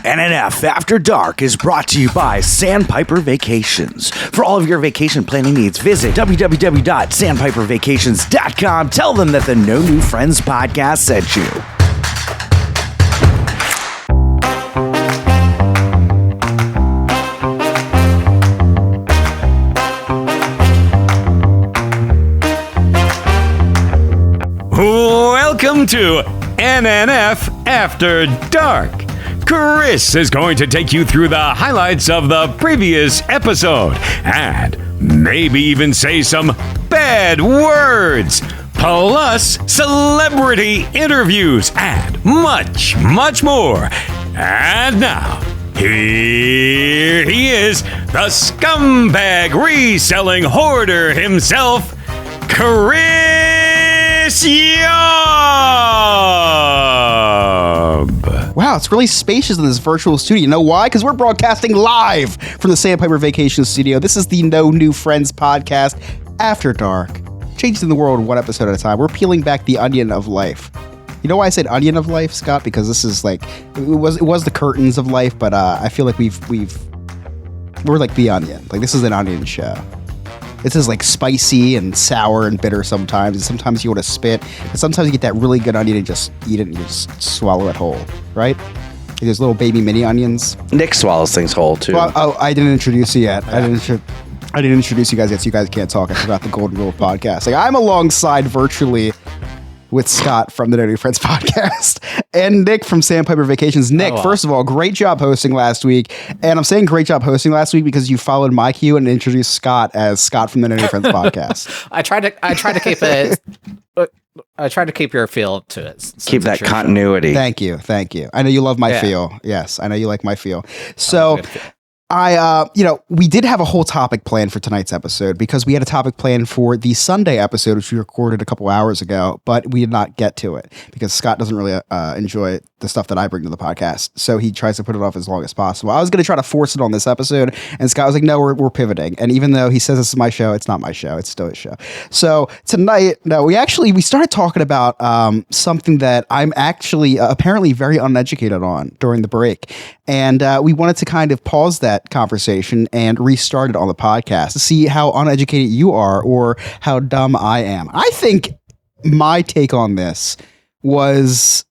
NNF After Dark is brought to you by Sandpiper Vacations. For all of your vacation planning needs, visit www.sandpipervacations.com. Tell them that the No New Friends podcast sent you. Welcome to NNF After Dark. Chris is going to take you through the highlights of the previous episode and maybe even say some bad words, plus celebrity interviews and much, much more. And now, here he is, the scumbag reselling hoarder himself, Chris Yob. Wow, it's really spacious in this virtual studio. You know why? Because we're broadcasting live from the Sandpiper Vacation Studio. This is the No New Friends podcast, After Dark. Changing the world one episode at a time. We're peeling back the onion of life. You know why I said onion of life, Scott? Because this is like, it was the curtains of life, but I feel like we're like the onion. Like, this is an onion show. This is like spicy and sour and bitter sometimes, and sometimes you want to spit, and sometimes you get that really good onion and just eat it and you just swallow it whole, right? Like there's little baby mini onions. Nick swallows things whole too. Well, I didn't introduce you yet. I didn't introduce you guys yet, so you guys can't talk. I forgot the Golden Rule podcast. Like, I'm alongside virtually with Scott from the No New Friends podcast and Nick from Sandpiper Vacations. Nick, first of all, great job hosting last week. And I'm saying great job hosting last week because you followed my cue and introduced Scott as Scott from the No New Friends podcast. I tried to keep it. I tried to keep your feel to it. Keep that continuity. Thank you. I know you love my feel. Yes, I know you like my feel. So we did have a whole topic planned for tonight's episode because we had a topic planned for the Sunday episode, which we recorded a couple hours ago, but we did not get to it because Scott doesn't really enjoy the stuff that I bring to the podcast. So he tries to put it off as long as possible. I was going to try to force it on this episode, and Scott was like, no, we're pivoting. And even though he says this is my show, it's not my show. It's still his show. So tonight, we started talking about something that I'm actually apparently very uneducated on during the break. And we wanted to kind of pause that conversation and restart it on the podcast to see how uneducated you are or how dumb I am. I think my take on this was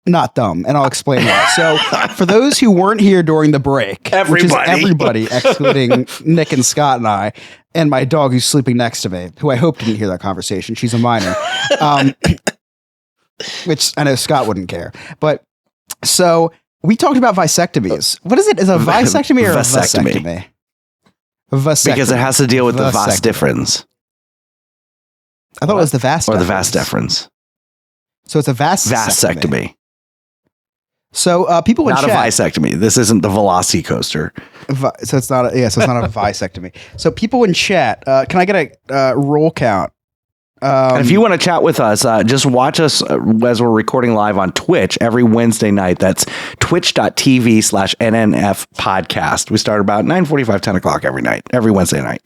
not dumb, and I'll explain why. So, for those who weren't here during the break, which is everybody, excluding Nick and Scott and I, and my dog who's sleeping next to me, who I hope didn't hear that conversation. She's a minor, which I know Scott wouldn't care. But so we talked about vasectomies. What is it? Is it a vasectomy or a vasectomy? Because it has to deal with the vas deferens. I thought it was the vas or the vas deferens. So it's a vasectomy. So people in chat, not a vasectomy. This isn't the Velocicoaster. So it's not a vasectomy. So people in chat, can I get a roll count? And if you want to chat with us, just watch us as we're recording live on Twitch every Wednesday night. That's twitch.tv/NNF podcast. We start about 9:45, 10 o'clock every Wednesday night.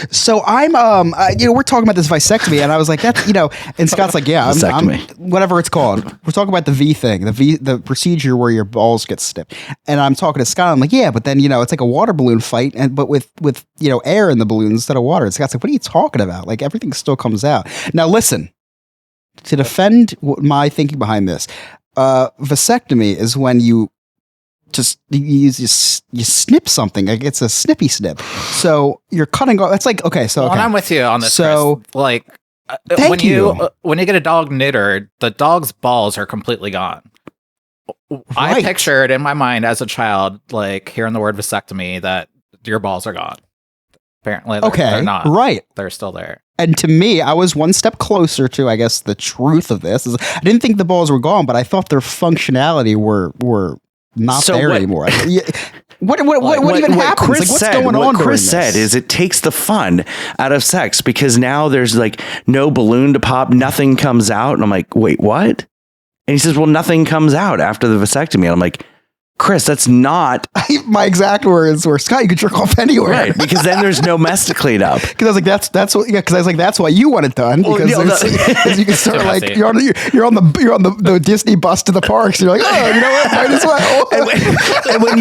So I'm, we're talking about this vasectomy, and I was like, that's, and Scott's like, yeah, I'm whatever it's called. We're talking about the V thing, the procedure where your balls get snipped. And I'm talking to Scott. I'm like, yeah, but then, it's like a water balloon fight, but with air in the balloon instead of water. And Scott's like, what are you talking about? Like, everything still comes out. Now, listen, to defend my thinking behind this, vasectomy is when you snip something. Like, it's a snippy snip. So you're cutting off. That's like, okay. So and I'm with you on this. So Chris. Like when you get a dog neutered, the dog's balls are completely gone. Right. I pictured in my mind as a child, like hearing the word vasectomy, that your balls are gone. Apparently, they're not. Right. They're still there. And to me, I was one step closer to, I guess, the truth of this. I didn't think the balls were gone, but I thought their functionality were not there anymore. What even happens? Chris what's going on? What Chris said is it takes the fun out of sex because now there's like no balloon to pop, nothing comes out, and I'm like, wait, what? And he says, well, nothing comes out after the vasectomy. And I'm like, Chris, that's not my exact words were, Scott, you could jerk off anywhere. right, because then there's no mess to clean up. Because I was like, that's what, yeah. Because I was like, that's why you want it done. Because you can start like you're on the Disney bus to the parks. You're like, oh, you know what? Might as well. And when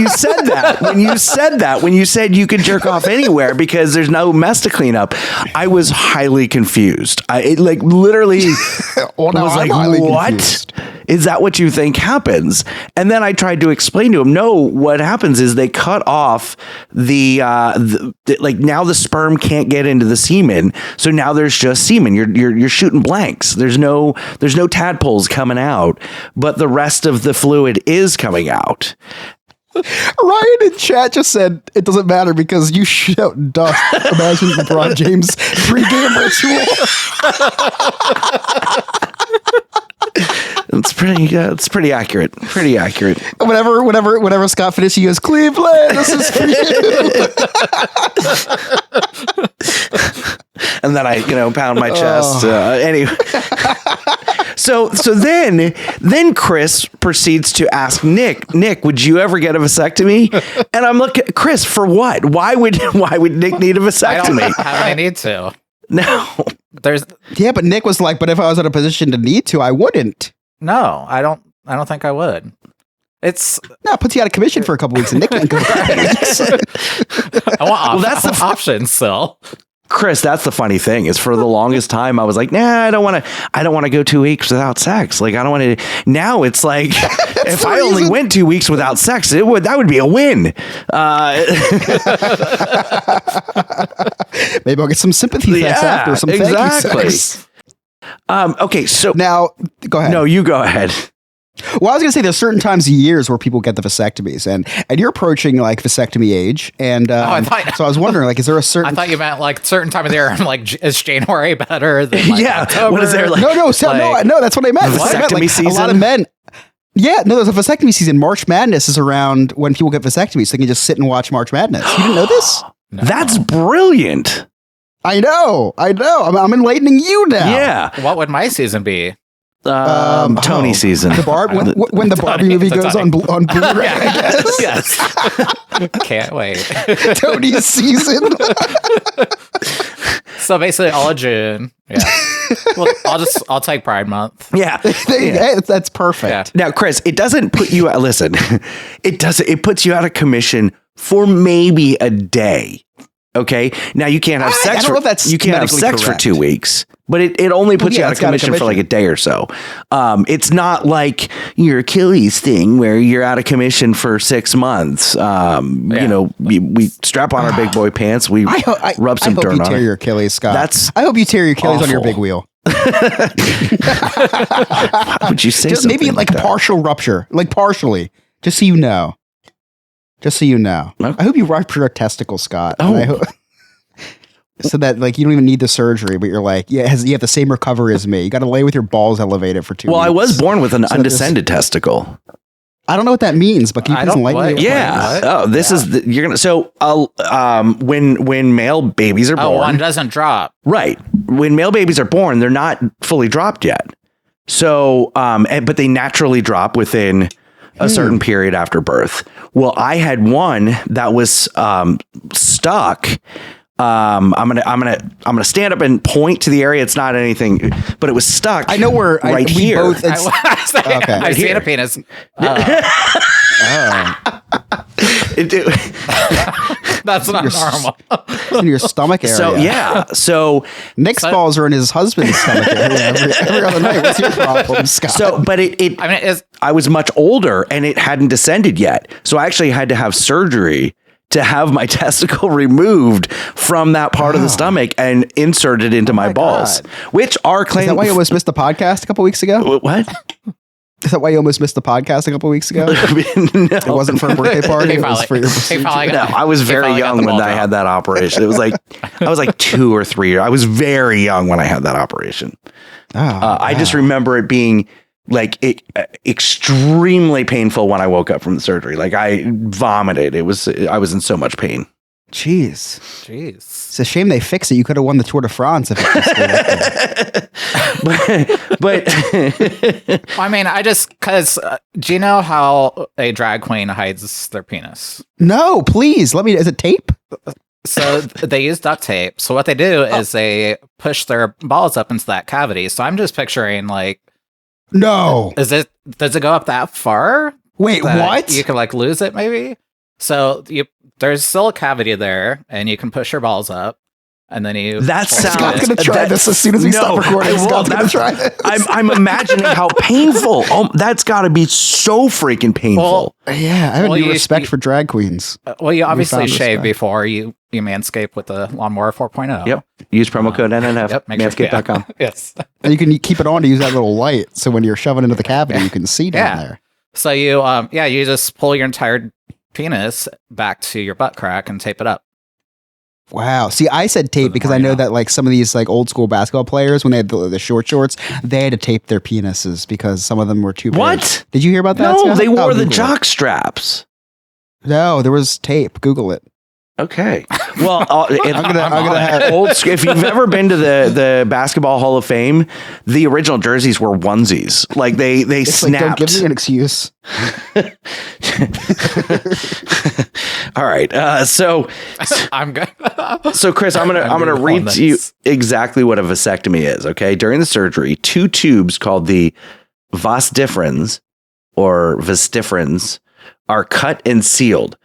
you said you could jerk off anywhere because there's no mess to clean up, I was highly confused. It like literally was like, what? Confused. Is that what you think happens? And then I tried to explain to him, no, what happens is they cut off the like now the sperm can't get into the semen. So now there's just semen. You're shooting blanks. There's no tadpoles coming out, but the rest of the fluid is coming out. Ryan in chat just said it doesn't matter because you shit out dust. Imagine LeBron James pregame ritual. It's pretty accurate. Pretty accurate. Whenever Scott finishes, he goes, Cleveland, this is for you. And then I, pound my chest. Anyway. So then Chris proceeds to ask Nick, would you ever get a vasectomy? And I'm looking, Chris, for what? Why would Nick need a vasectomy? I don't have any need to. No. Yeah, but Nick was like, but if I was in a position to need to, I wouldn't. No, I don't think I would. It puts you out of commission for a couple weeks and Nick can't go back. I want that's the option still. Chris, that's the funny thing is for the longest time I was like, I don't want to go 2 weeks without sex. Like I don't want to. Now it's like if I only went 2 weeks without sex, that would be a win. Maybe I'll get some sympathy sex after some exactly. Sex. Okay, so now go ahead. No, you go ahead. Well, I was going to say there's certain times of years where people get the vasectomies, and you're approaching like vasectomy age, and so I was wondering, like, is there a certain? I thought you meant like certain time of the year. I'm like, is January better than October? What is there? Like, no, that's what I meant. Vasectomy season. A lot of men. Yeah, no, there's a vasectomy season. March Madness is around when people get vasectomies, so they can just sit and watch March Madness. You didn't know this? No. That's brilliant. I know. I'm enlightening you now. Yeah. What would my season be? Tony season. The when the Barbie movie goes on Blu-ray. Yes. Can't wait. Tony's season. So basically all of June. Yeah. Well, I'll take Pride Month. Yeah. That's perfect. Yeah. Now, Chris, it doesn't put you out. Listen, it puts you out of commission for maybe a day. Okay. Now you can't have sex. You can't have sex for 2 weeks, but it only puts you out of commission for like a day or so. It's not like your Achilles thing where you're out of commission for 6 months. We strap on our big boy pants. We rub some dirt on it. I hope you tear your Achilles, Scott. I hope you tear your Achilles on your big wheel. Why would you say just something maybe like a partial rupture, like partially, just so you know. Okay. I hope you rupture a testicle, Scott. Oh. So that like you don't even need the surgery, but you're like, you have the same recovery as me. You got to lay with your balls elevated for 2 weeks. Well, I was born with an undescended testicle. I don't know what that means, but can you please enlighten me? Yeah. Oh, this is you're gonna. So, when male babies are born, one doesn't drop. Right. When male babies are born, they're not fully dropped yet. So, but they naturally drop within a certain period after birth. Well, I had one that was stuck. I'm gonna stand up and point to the area. It's not anything, but it was stuck. I know where right here. Okay. I see a penis. That's not normal. It's in your stomach area. So Nick's balls are in his husband's stomach area every other night. What's your problem, Scott? So, but I was much older and it hadn't descended yet. So I actually had to have surgery to have my testicle removed from that part of the stomach and inserted into my balls, which are claimed. Is that why you almost missed the podcast a couple weeks ago? What? Is that why you almost missed the podcast a couple weeks ago? No. It wasn't for a birthday party. It was for your procedure. I was very young when I had that operation. It was like I was like 2 or 3. I was very young when I had that operation. I just remember it being like extremely painful when I woke up from the surgery. Like I vomited. I was in so much pain. Jeez. It's a shame they fixed it. You could have won the Tour de France if it was but I mean, because do you know how a drag queen hides their penis? No, please. Is it tape? So they use duct tape. So what they do is they push their balls up into that cavity. So I'm just picturing no. Does it go up that far? Wait, what? You can lose it maybe? So there's still a cavity there, and you can push your balls up, and then you. That sounds. Scott's gonna try this as soon as we stop recording. Scott's gonna try this. I'm imagining how painful. Oh, that's got to be so freaking painful. Yeah, I have new respect for drag queens. You obviously shave before you manscape with the Lawnmower 4.0. Yep. Use promo code NNF. Yep. Manscape.com. Yes. And you can keep it on to use that little light, so when you're shoving into the cavity, you can see down there. So you just pull your entire penis back to your butt crack and tape it up. Wow. See, I said tape because I know that some of these old school basketball players, when they had the short shorts, they had to tape their penises because some of them were too big. What? Did you hear about that? No, Scott? they wore the jock straps. No, there was tape. Google it. Okay. Well, I'm gonna have old. If you've ever been to the Basketball Hall of Fame, the original jerseys were onesies. They snapped. Don't give me an excuse. All right. So I'm good. So Chris, I'm gonna read to you exactly what a vasectomy is. Okay. During the surgery, 2 tubes called the vas deferens or vastifrens are cut and sealed.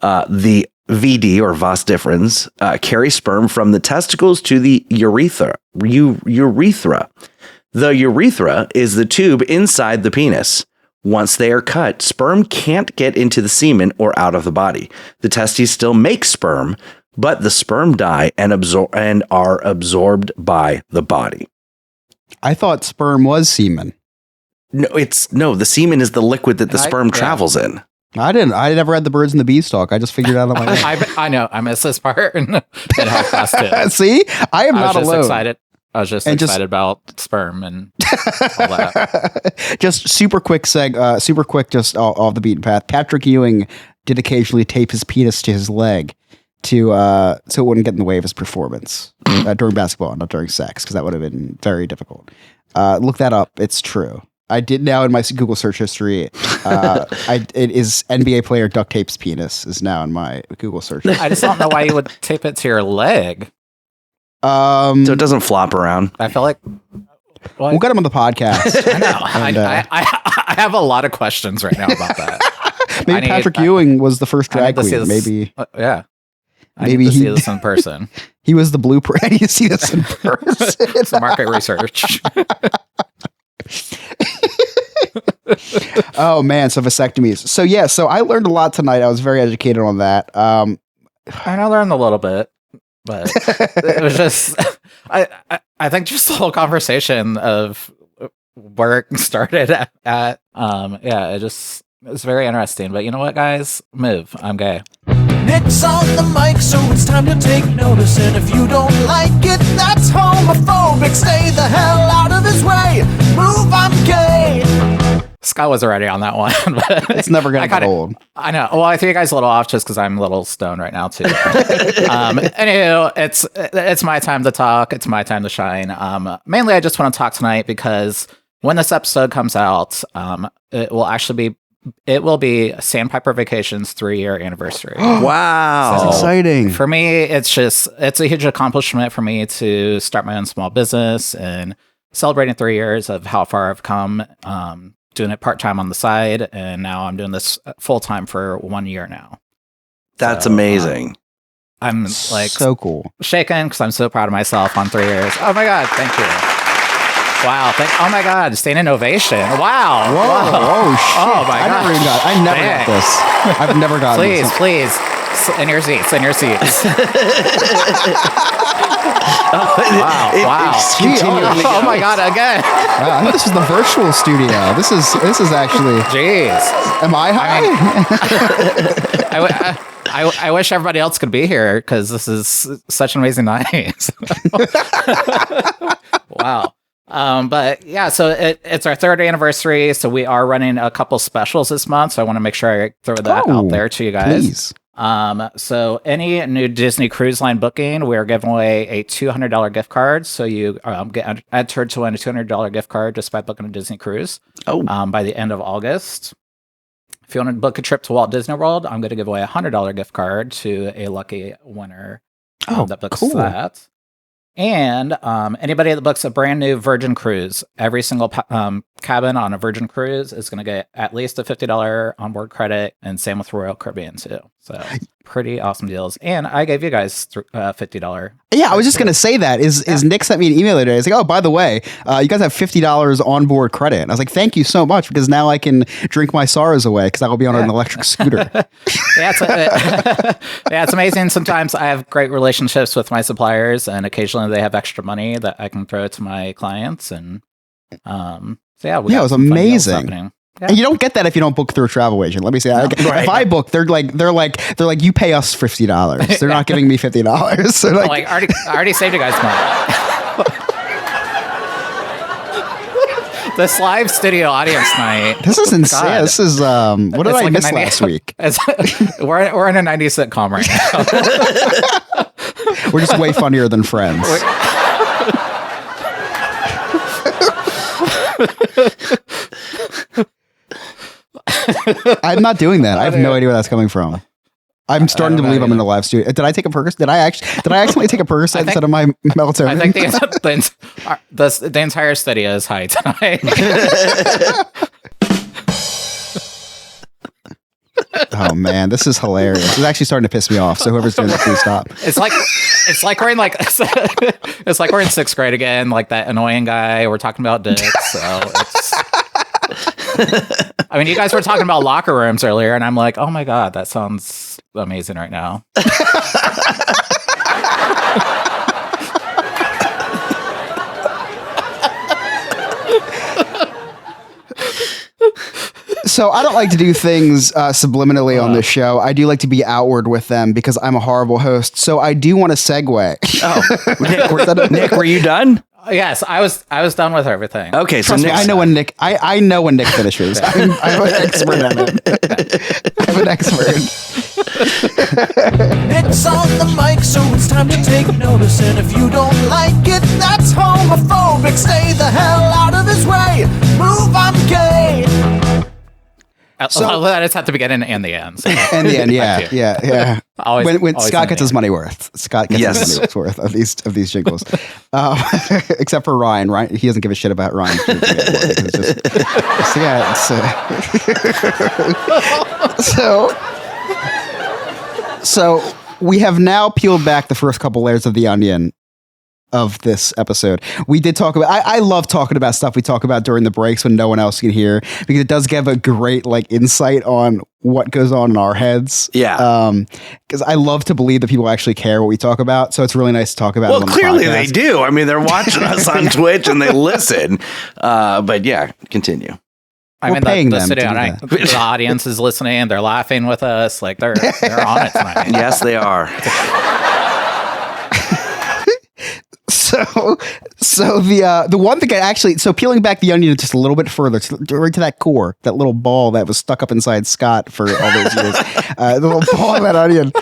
The VD or vas deferens carry sperm from the testicles to the urethra. Urethra. The urethra is the tube inside the penis. Once they are cut, sperm can't get into the semen or out of the body. The testes still make sperm, but the sperm die and are absorbed by the body. I thought sperm was semen. No, the semen is the liquid that the sperm travels in. I never read the birds and the beestalk. I just figured it out on my own. I know. I missed this part in health class too. See, I am not alone. Excited. I was just excited about sperm and all that. Just super quick, just off the beaten path. Patrick Ewing did occasionally tape his penis to his leg so it wouldn't get in the way of his performance during basketball, not during sex, because that would have been very difficult. Look that up. It's true. I did now in my Google search history. It is NBA player duct tape's penis is now in my Google search. I just don't know why you would tape it to your leg. So it doesn't flop around. I feel like we'll get him on the podcast. I know. I have a lot of questions right now about that. Maybe Patrick Ewing was the first drag queen. Maybe. Yeah. Maybe he see this in person. He was the blueprint. You see this in person. It's market research. Oh man, so vasectomies. So I learned a lot tonight. I was very educated on that. And I learned a little bit, but it was just I think just the whole conversation of where it started at it's very interesting. But you know what, guys? Move. I'm gay. Nick's on the mic, so it's time to take notice. And if you don't like it, that's homophobic. Stay the hell out of his way. Move, I'm gay. Scott was already on that one. But it's never going to get old. I know. Well, I threw you guys a little off just because I'm a little stoned right now, too. Anywho, it's my time to talk. It's my time to shine. Mainly, I just want to talk tonight because when this episode comes out, it will be Sandpiper Vacation's 3-year anniversary. Wow. That's exciting. For me, it's a huge accomplishment for me to start my own small business and celebrating 3 years of how far I've come, doing it part-time on the side. And now I'm doing this full-time for 1 year now. That's amazing. I'm so cool. Shaken because I'm so proud of myself on 3 years. Oh my God. Thank you. Wow! Oh my God! Standing ovation! Wow! Whoa! Wow. Oh shit! Oh my God! I never got this. I've never gotten this. Please, in your seats. Wow! Oh my God! Again! Wow, I think this is the virtual studio. This is actually. Jeez! Am I high? I wish everybody else could be here because this is such an amazing night. Wow. But yeah, so it's our 3rd anniversary, so we are running a couple specials this month, so I want to make sure I throw that out there to you guys. Please. So any new Disney Cruise Line booking, we're giving away a $200 gift card. So you get entered to win a $200 gift card just by booking a Disney cruise. By the end of August. If you want to book a trip to Walt Disney World, I'm going to give away a $100 gift card to a lucky winner that books that. And anybody that books a brand new Virgin cruise, every single cabin on a Virgin cruise is going to get at least a $50 onboard credit, and same with Royal Caribbean too. So pretty awesome deals. And I gave you guys $50. Yeah, I was just going to say that. Is Nick sent me an email today. It's like, oh, by the way, you guys have $50 onboard credit. And I was like, thank you so much, because now I can drink my sorrows away because I will be on an electric scooter. It's amazing. Sometimes I have great relationships with my suppliers, and occasionally they have extra money that I can throw to my clients. And it was amazing. Yeah. And you don't get that if you don't book through a travel agent. Let me say that. If I book, they're like, you pay us $50. They're not giving me $50. So I already saved you guys money. This live studio audience night. This is insane. God. This is what did I miss last week? We're in a 90s sitcom right now. We're just way funnier than Friends. I'm not doing that. I have no idea where that's coming from. I'm starting to believe I'm in a live studio. Did I take a Percocet? Did I accidentally take a Percocet instead of my melatonin? I think the entire studio is high tonight. Oh man, this is hilarious. This is actually starting to piss me off. So whoever's doing this, please stop. It's like we're in it's like we're in 6th grade again. Like that annoying guy. We're talking about dicks. So it's. I mean, you guys were talking about locker rooms earlier, and I'm like, oh my God, that sounds amazing right now. So I don't like to do things subliminally on this show. I do like to be outward with them because I'm a horrible host. So I do want to segue. Oh, Nick, were you done? Yes, I was done with everything. Okay, so Trust me, I know when Nick. I know when Nick finishes. I'm an expert at it. I'm an expert. Nick's on the mic, so it's time to take notice. And if you don't like it, that's homophobic. Stay the hell out of his way. Move, I'm gay. So that is at the beginning and the end. So. And the end, yeah. Always, when Scott gets his money worth. Scott gets his money worth of these jingles. Except for Ryan. Ryan, he doesn't give a shit about Ryan. So we have now peeled back the first couple layers of the onion of this episode. We did talk about, I love talking about stuff we talk about during the breaks when no one else can hear, because it does give a great insight on what goes on in our heads. Yeah. Because I love to believe that people actually care what we talk about. So it's really nice to talk about. Well, clearly they do. I mean, they're watching us on Twitch and they listen. But yeah, continue. We're paying them to do that. The audience is listening. They're laughing with us. Like they're on it tonight. Yes, they are. So the one thing peeling back the onion just a little bit further, right to that core, that little ball that was stuck up inside Scott for all those years, the little ball of that onion.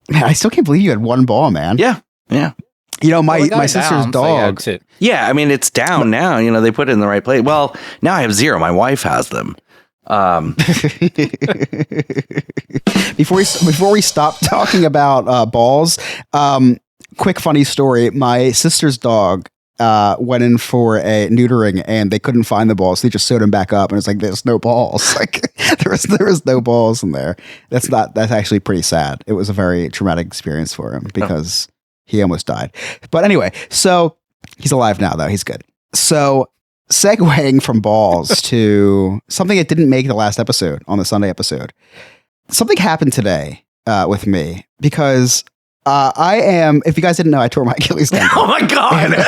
Man, I still can't believe you had one ball, man. Yeah. You know, my sister's dog. So yeah, I mean, it's down now. You know, they put it in the right place. Well, now I have 0. My wife has them. Before we stop talking about balls, quick funny story. My sister's dog went in for a neutering and they couldn't find the balls. So they just sewed him back up and it's like, there's no balls. Like there was no balls in there. That's actually pretty sad. It was a very traumatic experience for him because he almost died. But anyway, so he's alive now though. He's good. So segueing from balls to something that didn't make the last episode on the Sunday episode. Something happened today with me because I am, if you guys didn't know, I tore my Achilles tendon. Oh my God. Wait,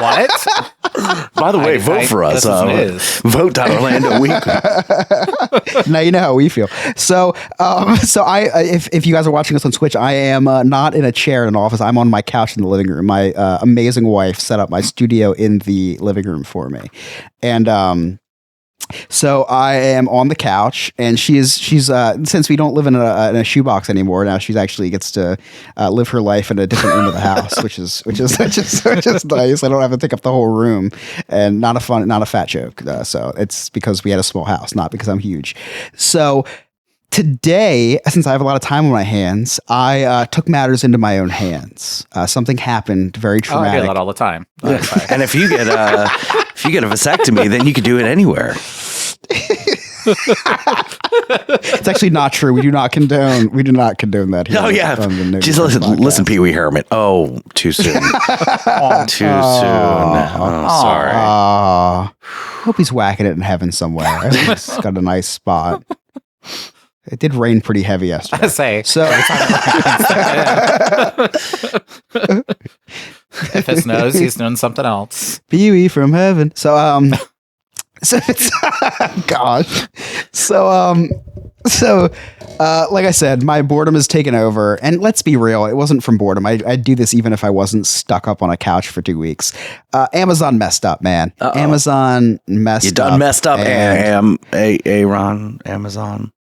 what? By the way, vote for us. Vote.Orlando Weekly. Now you know how we feel. So if you guys are watching us on Twitch, I am not in a chair in an office. I'm on my couch in the living room. My amazing wife set up my studio in the living room for me. And So I am on the couch, and she's since we don't live in a shoebox anymore, now she's actually gets to live her life in a different room of the house, which is nice. I don't have to take up the whole room, and not a fat joke. So it's because we had a small house, not because I'm huge. So today, since I have a lot of time on my hands, I took matters into my own hands. Something happened very traumatic. I do that all the time. And if you get a vasectomy, then you can do it anywhere. It's actually not true. We do not condone that here. Oh yeah. Just listen, Pee Wee Herman. Oh, too soon. Too soon. Oh, sorry. Hope he's whacking it in heaven somewhere. I think he's got a nice spot. It did rain pretty heavy yesterday. I say. So if it snows, he's doing something else. Pee Wee from heaven. So so it's gosh. So like I said, my boredom has taken over, and let's be real, it wasn't from boredom. I'd do this even if I wasn't stuck up on a couch for 2 weeks. Amazon messed up, man. Uh-oh. Amazon messed up. You done messed up, Aaron. Amazon.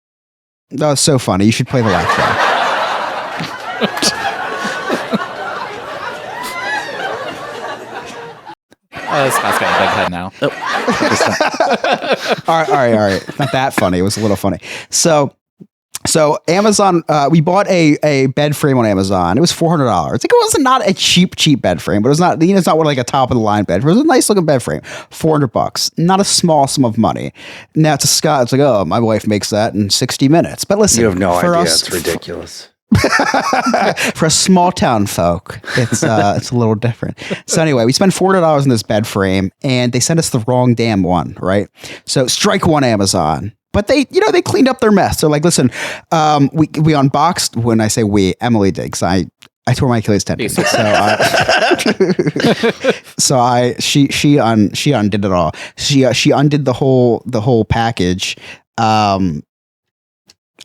That was so funny. You should play the laugh track. Scott's got a big head now. All right. Not that funny. It was a little funny. So Amazon, we bought a bed frame on Amazon. It was $400. Like, it wasn't not a cheap bed frame, but it was not, it's not like a top of the line bed. It was a nice looking bed frame. $400. Not a small sum of money. Now to Scott, it's like, oh, my wife makes that in 60 minutes. But listen, you have no idea. Us, it's ridiculous. For a small town folk, it's a little different. So anyway, we spent $400 on this bed frame, and they sent us the wrong damn one, right? So strike one, Amazon. But they cleaned up their mess. They're like, listen, we unboxed. When I say we, Emily did, because I tore my Achilles tendon. So she undid it all. She undid the whole package.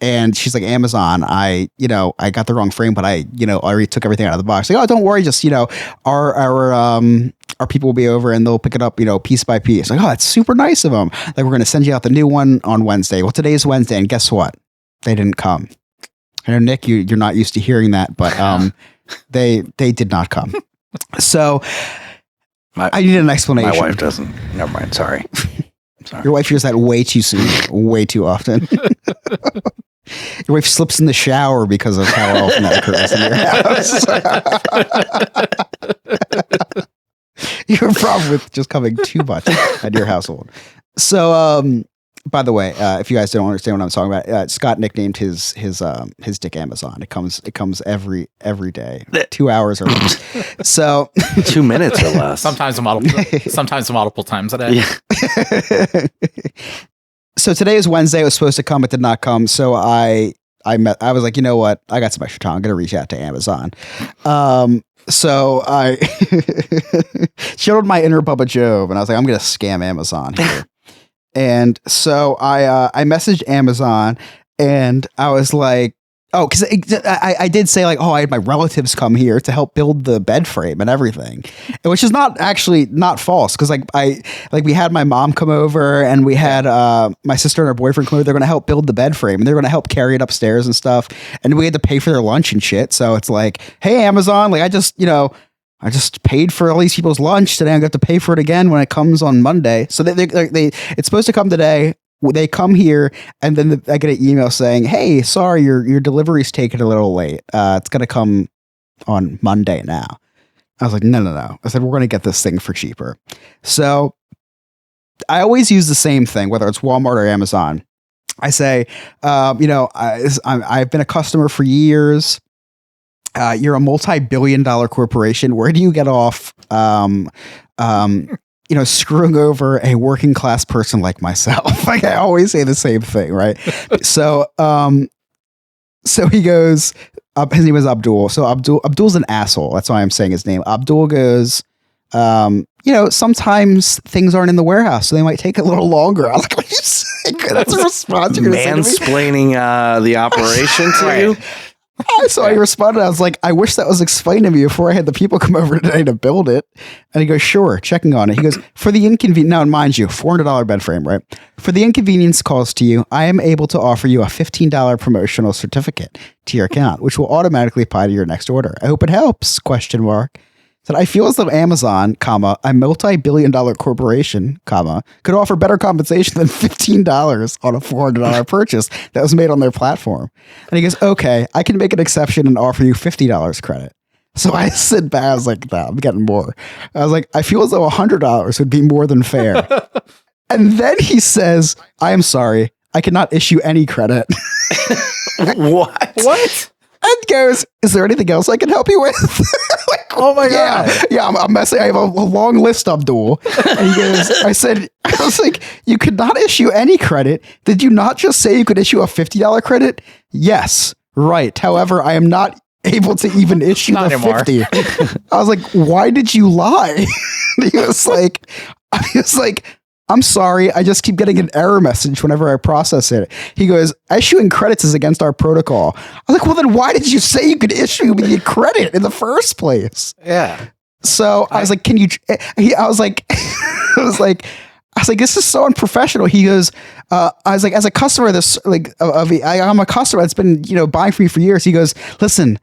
And she's like, Amazon, I got the wrong frame, but I already took everything out of the box. Like, oh, don't worry, just, our people will be over and they'll pick it up, piece by piece. Like, oh, that's super nice of them. Like, we're going to send you out the new one on Wednesday. Well, today's Wednesday, and guess what? They didn't come. I know, Nick, you're not used to hearing that, but they did not come. So I need an explanation. My wife doesn't. Never mind. Sorry. Your wife hears that way too soon, way too often. Your wife slips in the shower because of how often that occurs in your house. You have a problem with just coming too much at your household. So, by the way, if you guys don't understand what I'm talking about, Scott nicknamed his dick Amazon. It comes every day, 2 hours or less. So 2 minutes or less. Sometimes multiple times a day. Yeah. So today is Wednesday. It was supposed to come. It did not come. So I was like, you know what? I got some extra time. I'm going to reach out to Amazon. So I showed my inner Bubba Job, and I was like, I'm going to scam Amazon here. And so I messaged Amazon, and I was like, oh, because I did say like, oh, I had my relatives come here to help build the bed frame and everything, which is not false, because we had my mom come over, and we had my sister and her boyfriend come over. They're going to help build the bed frame, and they're going to help carry it upstairs and stuff, and we had to pay for their lunch and shit. So it's like, hey, Amazon, like I just paid for all these people's lunch today. I'm going to have to pay for it again when it comes on Monday. So it's supposed to come today. They come here, and then I get an email saying, hey, sorry, your delivery's taking a little late. It's going to come on Monday now. I was like, no. I said, we're going to get this thing for cheaper. So I always use the same thing, whether it's Walmart or Amazon. I say, I've been a customer for years. You're a multi-billion-dollar corporation. Where do you get off, screwing over a working class person like myself? Like, I always say the same thing, right? So he goes, his name is Abdul. So Abdul's an asshole. That's why I'm saying his name. Abdul goes, sometimes things aren't in the warehouse, so they might take a little longer. I was like, what are you saying? That's a response. Mansplaining the operation to you. So I responded, I was like, I wish that was explained to me before I had the people come over today to build it. And he goes, sure, checking on it. He goes, for the inconvenience, now mind you, $400 bed frame, right? For the inconvenience caused to you, I am able to offer you a $15 promotional certificate to your account, which will automatically apply to your next order. I hope it helps, question mark. Said, I feel as though Amazon, comma, a multi-billion-dollar corporation, comma, could offer better compensation than $15 on a $400 purchase that was made on their platform. And he goes, okay, I can make an exception and offer you $50 credit. So I said back, I was like, nah, I'm getting more. I was like, I feel as though $100 would be more than fair. And then he says, I am sorry, I cannot issue any credit. What? And goes, is there anything else I can help you with? Like, oh my God. Yeah, I'm messing. I have a long list, Abdul. And he goes, I was like, you could not issue any credit. Did you not just say you could issue a $50 credit? Yes, right. However, I am not able to even issue the anymore. 50. I was like, why did you lie? He was like, I'm sorry, I just keep getting an error message whenever I process it. He goes, issuing credits is against our protocol. I was like, well, then why did you say you could issue me a credit in the first place? Yeah. So I was like, can you, I was like, this is so unprofessional. He goes, I was like, as a customer, I'm a customer that's been, buying from you for years. He goes, listen,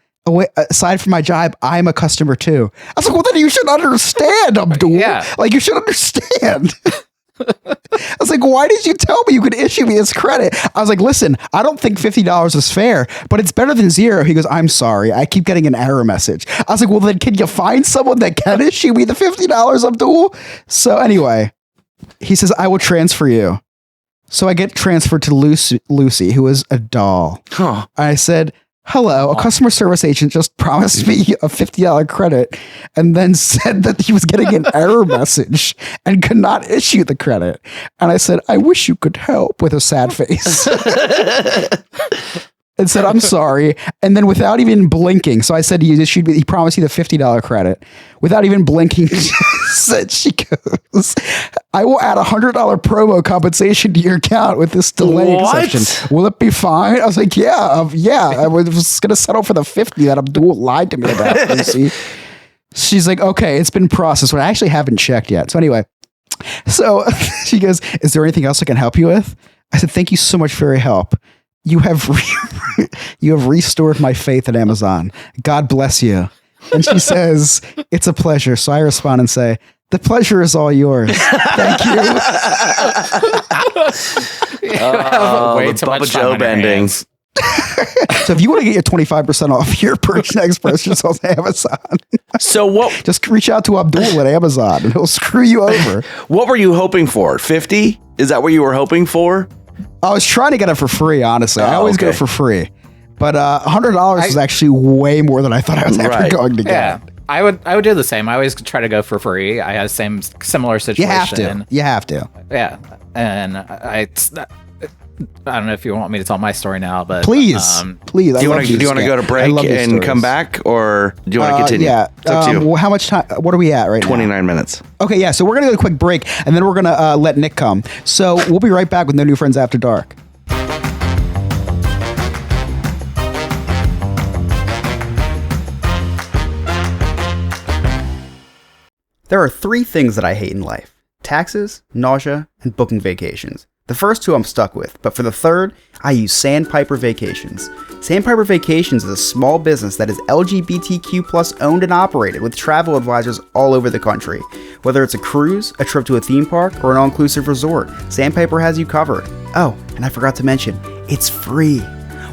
aside from my job, I'm a customer too. I was like, well, then you should understand, Abdul. Yeah. Like, you should understand. I was like, why did you tell me you could issue me this credit? I was like, listen, I don't think $50 is fair, but it's better than zero. He goes, I'm sorry, I keep getting an error message. I was like, well, then can you find someone that can issue me the $50, Abdul? So anyway, he says, I will transfer you. So I get transferred to Lucy, who is a doll. Huh. I said, hello, a customer service agent just promised me a $50 credit and then said that he was getting an error message and could not issue the credit. And I said, I wish you could help, with a sad face. And said, I'm sorry. And then without even blinking, so I said he promised you the $50 credit. Without even blinking, she goes, I will add $100 promo compensation to your account with this delay exception. Will it be fine? I was like, yeah. I was going to settle for the 50 that Abdul lied to me about. Lucy. She's like, okay, it's been processed. Well, I actually haven't checked yet. So anyway, so she goes, is there anything else I can help you with? I said, thank you so much for your help. You have restored my faith in Amazon. God bless you. And she says, it's a pleasure. So I respond and say, the pleasure is all yours. Thank you. The Bubba Joe bendings. So if you want to get your 25% off your next purchase on Amazon, so what? Just reach out to Abdul at Amazon and he'll screw you over. What were you hoping for? 50? Is that what you were hoping for? I was trying to get it for free, honestly. I always go for free. But $100 is actually way more than I thought I was ever going to get. Yeah. I would do the same. I always try to go for free. I had the similar situation. You have to. Yeah. And I don't know if you want me to tell my story now, but please. Do you want to go to break and come back, or do you want to continue? Yeah. It's up to you. Well, how much time? What are we at right 29 minutes. Okay, yeah. So we're gonna go to a quick break, and then we're gonna let Nick come. So we'll be right back with No New Friends After Dark. There are 3 things that I hate in life: taxes, nausea, and booking vacations. The first 2 I'm stuck with, but for the third, I use Sandpiper Vacations. Sandpiper Vacations is a small business that is LGBTQ+ owned and operated with travel advisors all over the country. Whether it's a cruise, a trip to a theme park, or an all-inclusive resort, Sandpiper has you covered. Oh, and I forgot to mention, it's free.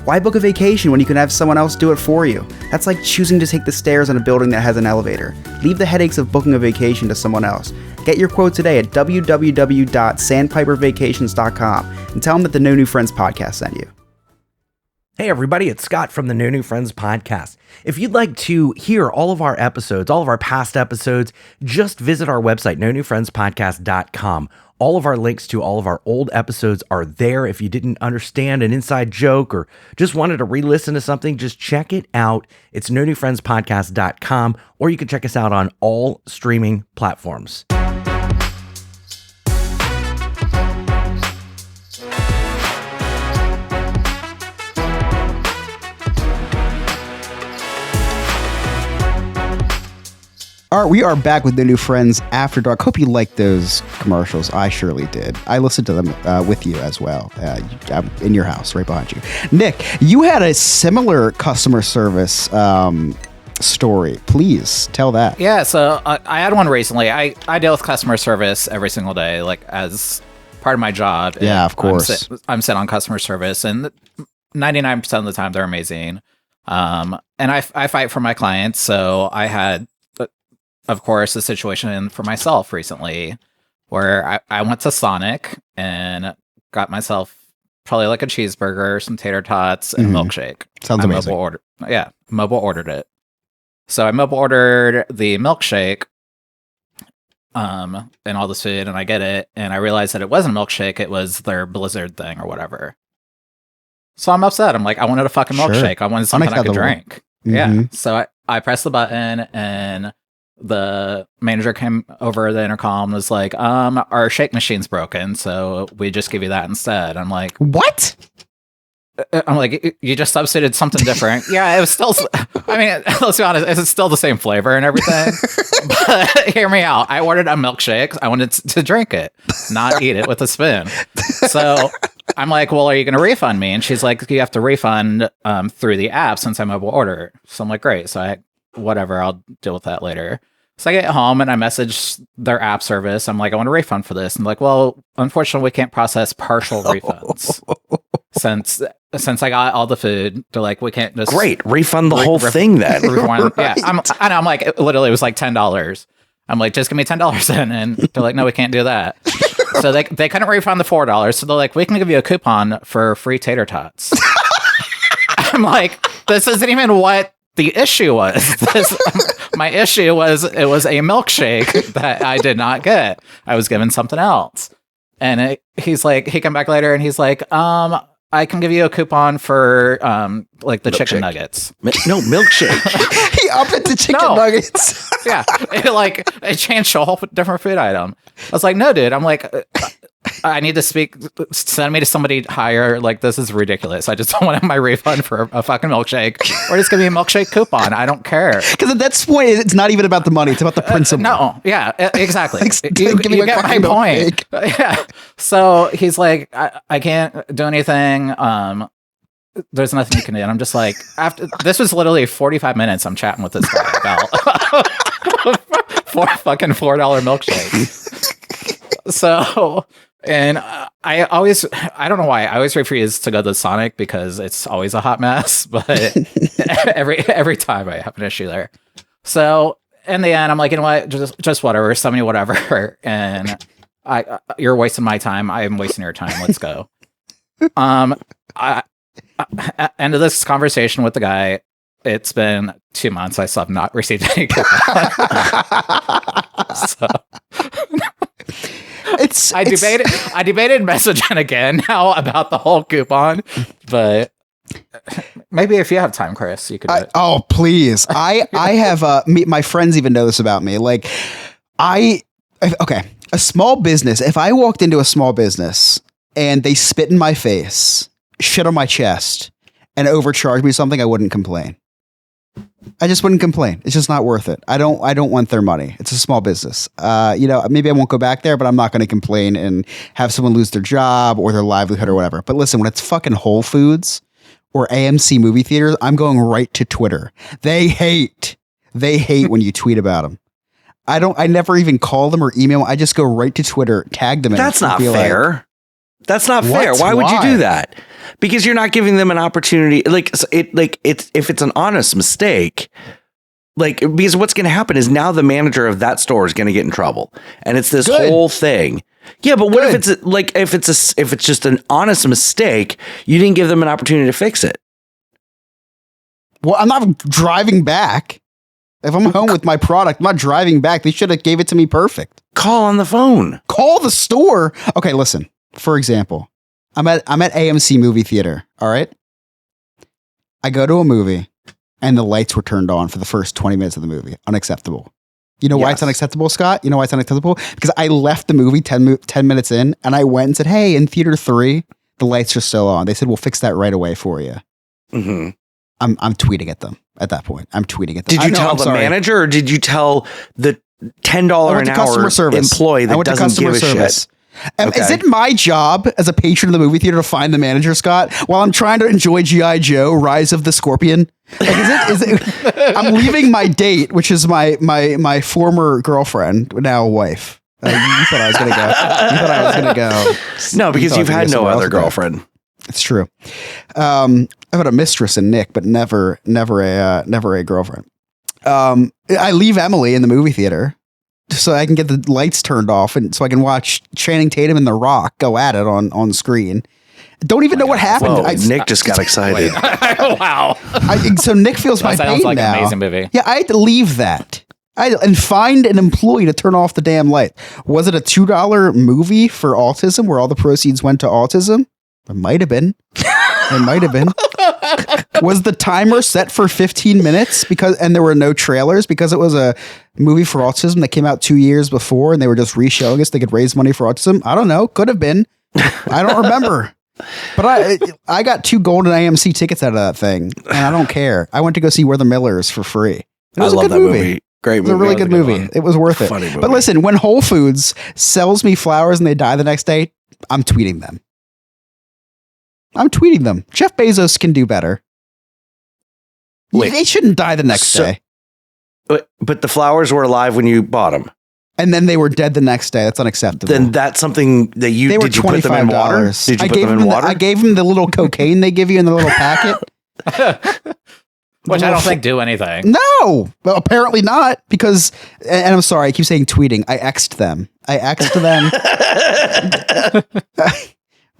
Why book a vacation when you can have someone else do it for you? That's like choosing to take the stairs in a building that has an elevator. Leave the headaches of booking a vacation to someone else. Get your quote today at www.sandpipervacations.com and tell them that the No New Friends podcast sent you. Hey everybody, it's Scott from the No New Friends podcast. If you'd like to hear all of our episodes, all of our past episodes, just visit our website, nonewfriendspodcast.com. All of our links to all of our old episodes are there. If you didn't understand an inside joke or just wanted to re-listen to something, just check it out. It's nonewfriendspodcast.com, or you can check us out on all streaming platforms. All right, we are back with the New Friends After Dark. Hope you liked those commercials. I surely did. I listened to them with you as well. I'm in your house, right behind you. Nick, you had a similar customer service story. Please tell that. Yeah, so I had one recently. I deal with customer service every single day, like as part of my job. Yeah, of course. I'm set on customer service, and 99% of the time they're amazing. And I fight for my clients, so I had, of course, a situation for myself recently where I went to Sonic and got myself probably like a cheeseburger, some tater tots, and a milkshake. Sounds amazing. Mobile ordered it. So I mobile ordered the milkshake and all this food, and I get it, and I realized that it wasn't a milkshake, it was their Blizzard thing or whatever. So I'm upset. I'm like, I wanted a fucking milkshake. I wanted something I could drink. Yeah. So I pressed the button, and the manager came over the intercom and was like, our shake machine's broken, so we just give you that instead. I'm like, what? I'm like, you just substituted something different. Yeah, it was still, I mean, let's be honest, it's still the same flavor and everything. But hear me out. I ordered a milkshake. I wanted to drink it, not eat it with a spoon. So I'm like, well, are you going to refund me? And she's like, you have to refund through the app since I mobile order. So I'm like, great. So whatever, I'll deal with that later. So I get home and I message their app service. I'm like, I want a refund for this. And they're like, well, unfortunately, we can't process partial refunds. Since I got all the food, they're like, we can't just refund the whole thing then. Yeah, I'm like, literally, it was like $10. I'm like, just give me $10 then, and they're like, no, we can't do that. So they couldn't refund the $4. So they're like, we can give you a coupon for free tater tots. I'm like, this isn't even what the issue was. My issue was it was a milkshake that I did not get. I was given something else. And he's like, he came back later and he's like, I can give you a coupon for like the chicken nuggets. No, milkshake. He upped it to chicken nuggets. Yeah. It changed a whole different food item. I was like, no, dude. I'm like, I need to send me to somebody higher. Like, this is ridiculous. I just don't want my refund for a fucking milkshake. Or just give me a milkshake coupon. I don't care. Because at that point, it's not even about the money. It's about the principle. No. Yeah, exactly. you get my point. Yeah. So he's like, I can't do anything. There's nothing you can do. And I'm just like, this was literally 45 minutes I'm chatting with this guy about $4 milkshake. So, and I don't know why, I always refuse to go to Sonic because it's always a hot mess, but every time I have an issue there. So in the end, I'm like, you know what, just whatever, send me whatever. And you're wasting my time. I am wasting your time. Let's go. End of this conversation with the guy. It's been 2 months. I still have not received any coupon. So I debated messaging again now about the whole coupon, but maybe if you have time, Chris, you could. Oh, please! I have my friends even know this about me. Like a small business. If I walked into a small business and they spit in my face, shit on my chest, and overcharged me something, I wouldn't complain. I just wouldn't complain. It's just not worth it. I don't want their money. It's a small business. Maybe I won't go back there, but I'm not going to complain and have someone lose their job or their livelihood or whatever. But listen, when it's fucking Whole Foods or AMC movie theaters, I'm going right to Twitter. They hate when you tweet about them. I never even call them or email them. I just go right to Twitter, tag them. That's not fair. That's not fair. Why would you do that? Because you're not giving them an opportunity. If it's an honest mistake, because what's going to happen is now the manager of that store is going to get in trouble, and it's this whole thing. Yeah, but what if it's just an honest mistake? You didn't give them an opportunity to fix it. Well, I'm not driving back. If I'm home with my product, I'm not driving back. They should have gave it to me perfect. Call on the phone. Call the store. Okay, listen. For example, I'm at AMC movie theater. All right. I go to a movie and the lights were turned on for the first 20 minutes of the movie. Unacceptable. You know why it's unacceptable, Scott? You know why it's unacceptable? Because I left the movie 10 minutes in and I went and said, hey, in theater 3, the lights are still on. They said, we'll fix that right away for you. Mm-hmm. I'm tweeting at them at that point. I'm tweeting at them. Did you tell the manager, or did you tell the $10 an hour employee that doesn't give a shit? Okay. Is it my job as a patron of the movie theater to find the manager, Scott, while I'm trying to enjoy G.I. Joe, Rise of the Scorpion? Like, is it I'm leaving my date, which is my former girlfriend, now wife. You thought I was going to go. You thought I was going to go. No, because you've had no other girlfriend. It's true. I've had a mistress in Nick, but never a girlfriend. I leave Emily in the movie theater so I can get the lights turned off and so I can watch Channing Tatum and The Rock go at it on screen. Don't even know what happened. Whoa, Nick just got excited. Wow. So Nick feels my pain now. Sounds like an amazing movie. Yeah, I had to leave that. And find an employee to turn off the damn light. Was it a $2 movie for autism where all the proceeds went to autism? It might have been. It might have been. Was the timer set for 15 minutes and there were no trailers because it was a movie for autism that came out 2 years before and they were just re-showing us they could raise money for autism? I don't know. Could have been. I don't remember. But I got 2 golden AMC tickets out of that thing and I don't care. I went to go see We're the Millers for free. It was a good movie. Great movie. It was a really good movie. It was worth it. Funny movie. But listen, when Whole Foods sells me flowers and they die the next day, I'm tweeting them. Jeff Bezos can do better. Wait, they shouldn't die the next day. But the flowers were alive when you bought them. And then they were dead the next day. That's unacceptable. Then that's something that did you put them in water? Did you put them in water? I gave them the little cocaine they give you in the little packet. Which I don't think do anything. No, well, apparently not because, and I'm sorry, I keep saying tweeting. I X'd them. I'm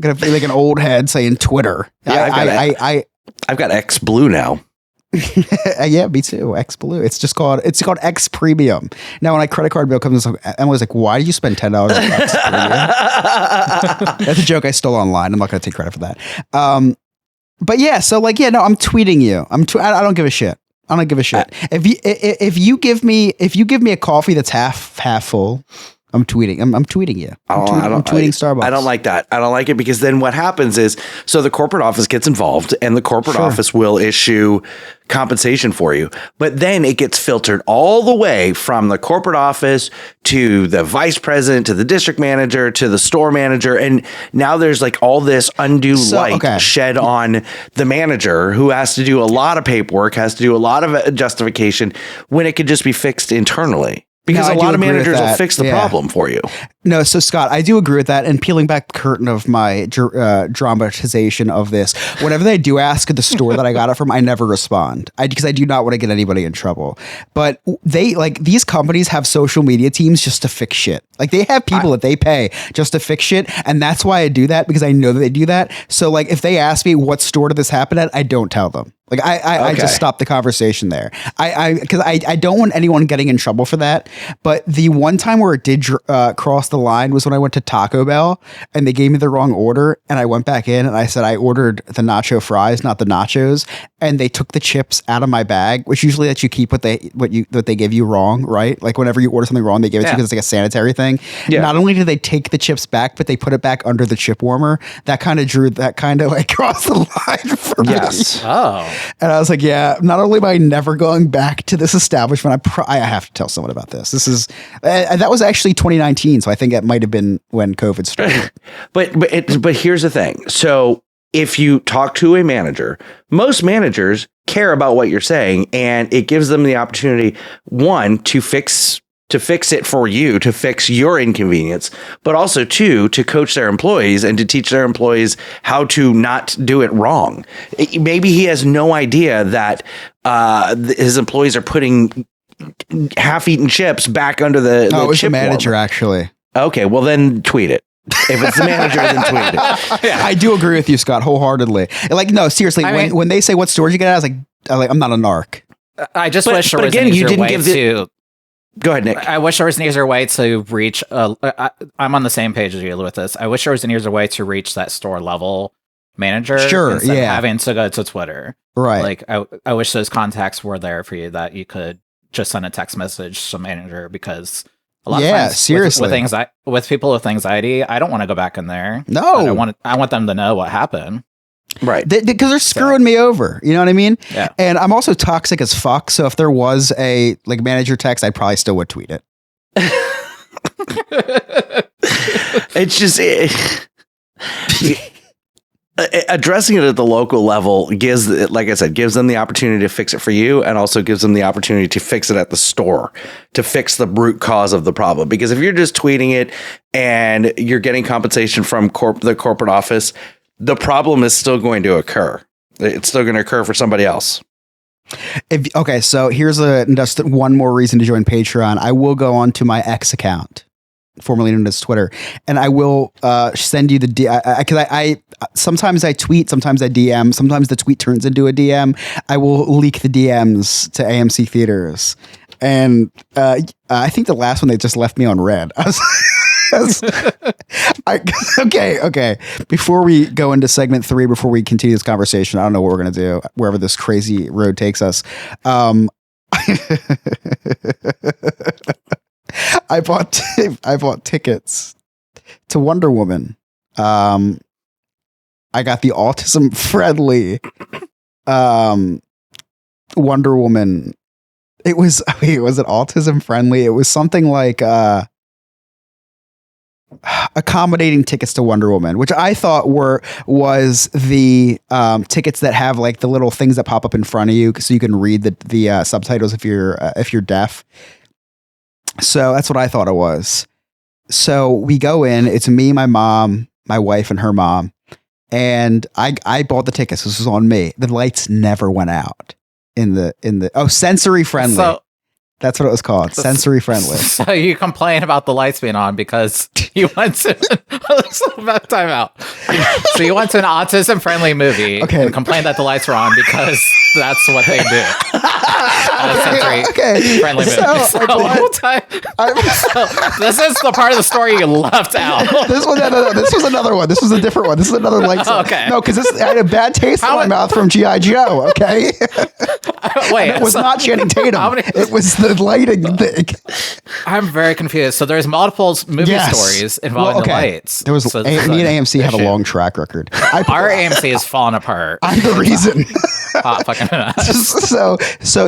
going to feel like an old head saying Twitter. Yeah, I've got X Blue now. Yeah, me too. X Blue. It's called X Premium. Now, when my credit card bill comes, Emily's like, "Why did you spend $10 on X Premium?" That's a joke I stole online. I'm not going to take credit for that. But yeah, so no, I'm tweeting you. I don't give a shit. I don't give a shit. If you give me a coffee that's half full, I'm tweeting. I'm tweeting you. I'm tweeting Starbucks. I don't like that. I don't like it because then what happens is, so the corporate office gets involved and the corporate office will issue compensation for you. But then it gets filtered all the way from the corporate office to the vice president, to the district manager, to the store manager. And now there's like all this undue light shed on the manager who has to do a lot of paperwork, has to do a lot of justification when it could just be fixed internally. Because a lot of managers will fix the problem for you. No, so Scott, I do agree with that. And peeling back the curtain of my dramatization of this, whenever they do ask at the store that I got it from, I never respond because I do not want to get anybody in trouble. But these companies have social media teams just to fix shit. Like they have people that they pay just to fix shit. And that's why I do that because I know that they do that. So if they ask me what store did this happen at, I don't tell them. I just stop the conversation there. Because I don't want anyone getting in trouble for that. But the one time where it did cross the line was when I went to Taco Bell and they gave me the wrong order. And I went back in and I said, I ordered the nacho fries, not the nachos. And they took the chips out of my bag, which usually lets you keep what they give you wrong, right? Like whenever you order something wrong, they give it to you because it's like a sanitary thing. Yeah. Not only did they take the chips back, but they put it back under the chip warmer. That kind of crossed the line for me. Yes. Oh. And I was like, yeah, not only am I never going back to this establishment, I have to tell someone about this. This is, that was actually 2019. So I think it might have been when COVID started. But here's the thing. So if you talk to a manager, most managers care about what you're saying and it gives them the opportunity, one, to fix it for you, to fix your inconvenience, but also two, to coach their employees and to teach their employees how to not do it wrong. Maybe he has no idea that his employees are putting half-eaten chips back under the it was chip the manager, warmer. Actually. Okay, well then tweet it. If it's the manager, then tweet it. Yeah. I do agree with you, Scott, wholeheartedly. No, seriously, when they say what stores you get at, I was like, I'm not a narc. I just wish there was an easier way to... Go ahead, Nick. I wish there was an easier way to reach. I'm on the same page as you with this. I wish there was an easier way to reach that store level manager. Sure, instead of having to go to Twitter. Right. I wish those contacts were there for you that you could just send a text message to manager because a lot of times seriously with people with anxiety, I don't want to go back in there. No, I want them to know what happened. Right. Because they're screwing me over. You know what I mean? Yeah. And I'm also toxic as fuck. So if there was a like manager text, I probably still would tweet it. It's just addressing it at the local level gives, like I said, gives them the opportunity to fix it for you, and also gives them the opportunity to fix it at the store, to fix the root cause of the problem. Because if you're just tweeting it and you're getting compensation from the corporate office, the problem is still going to occur. It's still going to occur for somebody else. Okay, so here's just one more reason to join Patreon. I will go on to my X account, formerly known as Twitter, and I will send you the because I sometimes I tweet, sometimes I DM, sometimes the tweet turns into a DM. I will leak the DMs to AMC theaters, and I think the last one they just left me on red. Okay. Before we go into segment 3, before we continue this conversation, I don't know what we're gonna do wherever this crazy road takes us. I bought tickets to Wonder Woman. I got the autism friendly Wonder Woman. Was it autism friendly? It was something like accommodating tickets to Wonder Woman, which I thought was the tickets that have like the little things that pop up in front of you so you can read the subtitles if you're deaf. So that's what I thought it was. So we go in, it's me, my mom, my wife, and her mom. And I bought the tickets. This was on me. The lights never went out sensory friendly. So, that's what it was called. Sensory friendly. So you complain about the lights being on because you went to time out. So you went to an autism friendly movie and complained that the lights were on because that's what they do. Sensory friendly movie. So this is the part of the story you left out. This was another one. This was a different one. This is another light. Okay. No, because I had a bad taste in my mouth from G.I. Joe. Okay. Wait, it was not Channing Tatum. It was the lighting thing. I'm very confused. So there's multiple movie stories involving the lights. There was me and AMC have a long track record. Our AMC has fallen apart. I'm the reason. Hot fucking so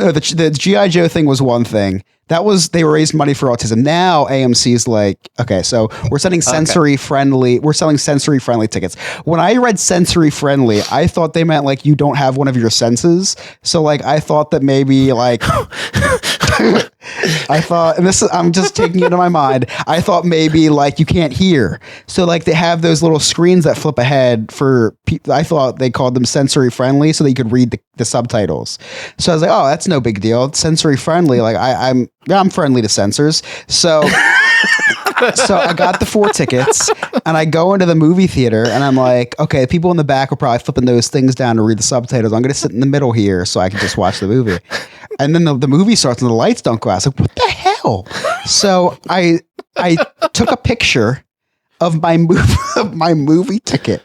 the G.I. Joe thing was one thing. They raised money for autism. Now AMC's like, okay, so we're selling sensory friendly. We're selling sensory friendly tickets. When I read sensory friendly, I thought they meant like you don't have one of your senses. So like I thought that maybe like I thought, and I'm just taking it into my mind. I thought maybe like you can't hear. So like they have those little screens that flip ahead for people. I thought they called them sensory friendly so that you could read the subtitles. So I was like, oh, that's no big deal. It's sensory friendly. Like I'm friendly to sensors. So so I got the 4 tickets and I go into the movie theater and I'm like, okay, people in the back are probably flipping those things down to read the subtitles. I'm going to sit in the middle here so I can just watch the movie. And then the movie starts and the lights don't go out. I was like, what the hell? So I took a picture of my movie ticket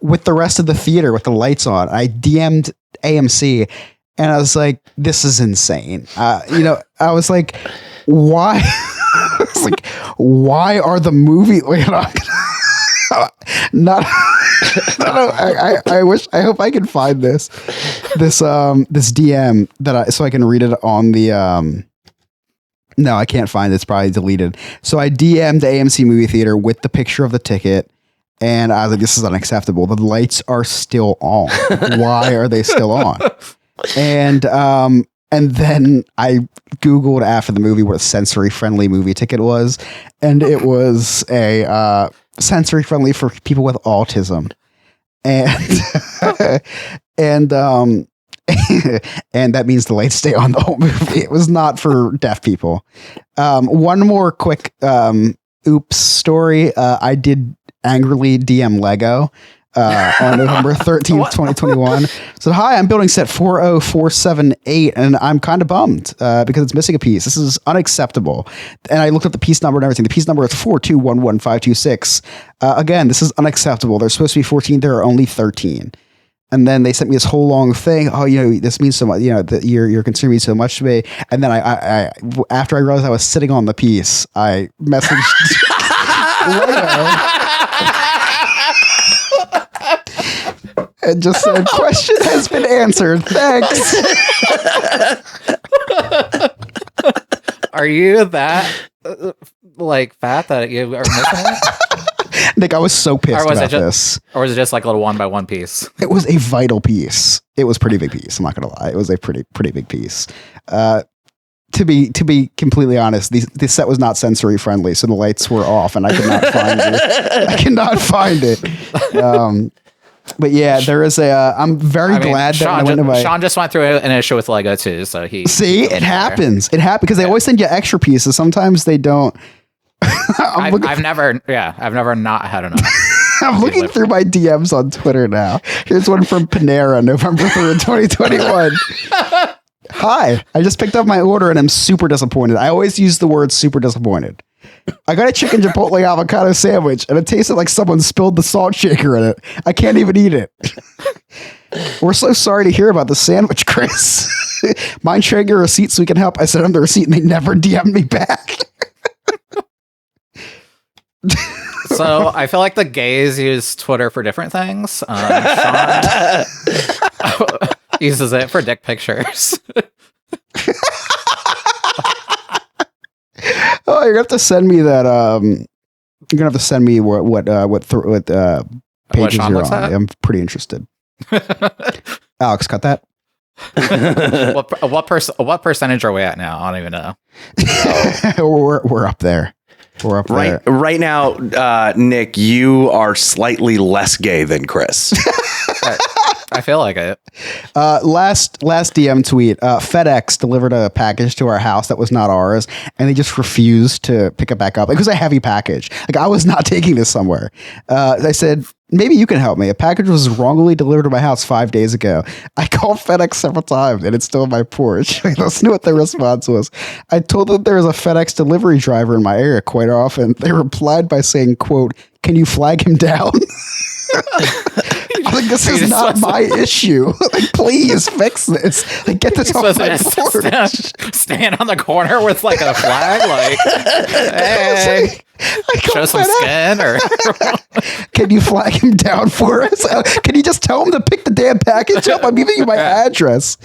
with the rest of the theater with the lights on. I DM'd AMC and I was like, this is insane. I was like, why? I was like, why are the movie? I hope I can find this DM so I can read it on the. No, I can't find it. It's probably deleted. So I DM'd AMC movie theater with the picture of the ticket. And I was like, this is unacceptable. The lights are still on. Why are they still on? And then I Googled after the movie what a sensory friendly movie ticket was. And it was a sensory friendly for people with autism. And and that means the lights stay on the whole movie. It was not for deaf people. One more quick oops story. I did angrily DM Lego on November 13th, 2021. So, hi, I'm building set 40478, and I'm kind of bummed because it's missing a piece. This is unacceptable. And I looked up the piece number and everything. The piece number is 4211526. Again, this is unacceptable. There's supposed to be 14. There are only 13. And then they sent me this whole long thing. Oh, this means so much. That you're considering me so much to me. And then I after I realized I was sitting on the piece, I messaged Lego. and just said, question has been answered. Thanks. Are you that fat that you are missing it? Nick, I was so pissed about this. Or was it just like a little 1x1 piece? It was a vital piece. It was a pretty big piece. I'm not gonna lie. It was a pretty big piece. To be completely honest, this set was not sensory friendly, so the lights were off, and I could not find it. I cannot find it. But yeah, there is a. I'm very glad that Sean just went through an issue with Lego too, so it happens. It happens because they always send you extra pieces. Sometimes they don't. I've never not had enough. I'm looking through my DMs on Twitter now. Here's one from Panera, November 3rd, 2021. Hi, I just picked up my order and I'm super disappointed. I always use the word super disappointed. I got a chicken chipotle avocado sandwich and it tasted like someone spilled the salt shaker in it. I can't even eat it. We're so sorry to hear about the sandwich, Chris. Mind sharing your receipt so we can help. I sent them the receipt and they never DM'd me back. So I feel like the gays use Twitter for different things. Sean uses it for dick pictures. Oh, you're gonna have to send me that. You're gonna have to send me what pages you're on. I'm pretty interested. Alex, cut that. What percentage are we at now? I don't even know. We're up there. We're up there. Right now, Nick, you are slightly less gay than Chris. I feel like it. Last DM tweet, FedEx delivered a package to our house that was not ours, and they just refused to pick it back up. It was a heavy package. Like, I was not taking this somewhere. I said, maybe you can help me. A package was wrongly delivered to my house 5 days ago. I called FedEx several times, and it's still on my porch. Listen to what their response was. I told them there was a FedEx delivery driver in my area quite often. They replied by saying, quote, can you flag him down? Like, this is not my issue. Like, please fix this. Like, get this off my porch. Stand on the corner with like a flag, like, hey, show some skin, or can you flag him down for us? Can you just tell him to pick the damn package up? I'm giving you my address.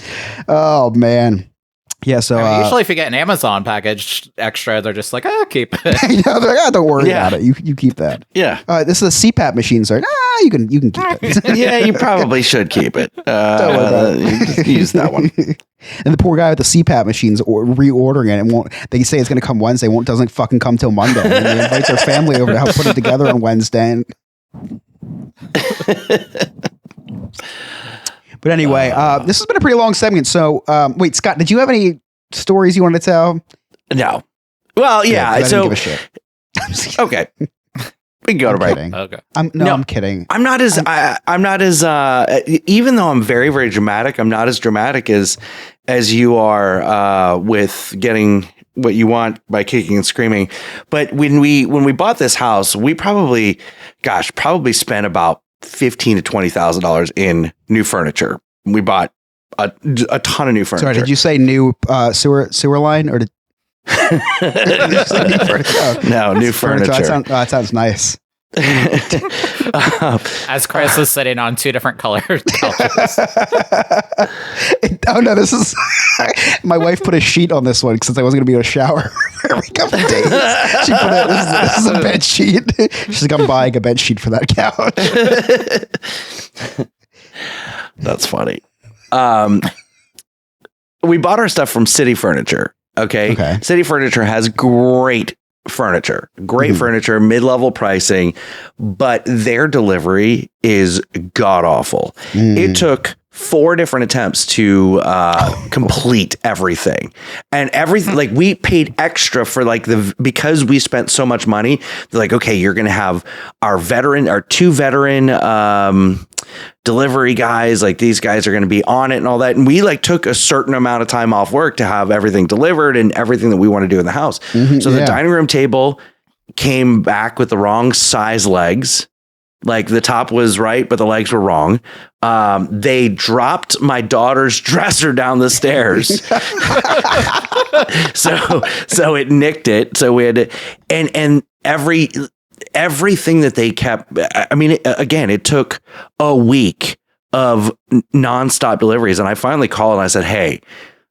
Oh man. Yeah, so usually if you get an Amazon package extra, they're just like, keep it. You know, they're like, don't worry about it. You keep that. Yeah. This is a CPAP machine, sir. You can keep it. Yeah, you probably should keep it. Use that one. And the poor guy with the CPAP machines reordering it, and won't. They say it's going to come Wednesday. Doesn't fucking come till Monday. And they invite their family over to help put it together on Wednesday. But anyway, this has been a pretty long segment. So, wait, Scott, did you have any stories you wanted to tell? No. Well, yeah. I didn't give a shit. Okay. We can go to break. Okay. I'm kidding. I'm not as even though I'm very, very dramatic, I'm not as dramatic as you are with getting what you want by kicking and screaming. But when we bought this house, we probably spent about $15,000 to $20,000 in new furniture. We bought a ton of new furniture. Sorry, did you say new sewer line, or did you say new furniture? No, new furniture. That sounds nice. As Chris is sitting on two different colored couches. Oh no, this is my wife put a sheet on this one since I wasn't going to be able to shower for every couple of days. She put this is a bed sheet. She's like, I'm buying a bed sheet for that couch. That's funny. We bought our stuff from City Furniture. Okay. City Furniture has great furniture, mid-level pricing, but their delivery is god awful. It took 4 different attempts to complete everything, and everything, like, we paid extra for because we spent so much money. They're like, okay, you're gonna have our 2 veteran delivery guys, like, these guys are going to be on it and all that. And we took a certain amount of time off work to have everything delivered and everything that we want to do in the house. So the dining room table came back with the wrong size legs. Like, the top was right, but the legs were wrong. They dropped my daughter's dresser down the stairs. so it nicked it. So we had to, and everything that they kept, I mean, again, it took a week of nonstop deliveries. And I finally called and I said, hey,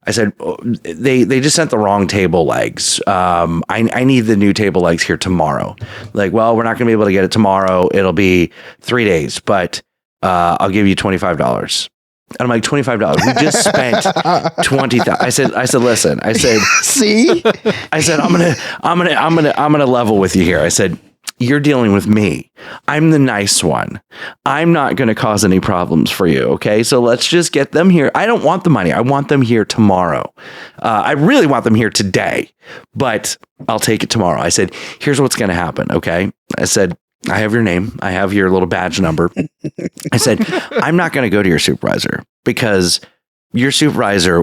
they just sent the wrong table legs. I need the new table legs here tomorrow. Like, well, we're not going to be able to get it tomorrow. It'll be 3 days, but I'll give you $25. And I'm like, $25. We just spent $20,000. I said, listen. I said, see. I said, I'm gonna level with you here. I said, you're dealing with me. I'm the nice one. I'm not going to cause any problems for you. Okay. So let's just get them here. I don't want the money. I want them here tomorrow. I really want them here today, but I'll take it tomorrow. I said, here's what's going to happen. Okay. I said, I have your name. I have your little badge number. I said, I'm not going to go to your supervisor because your supervisor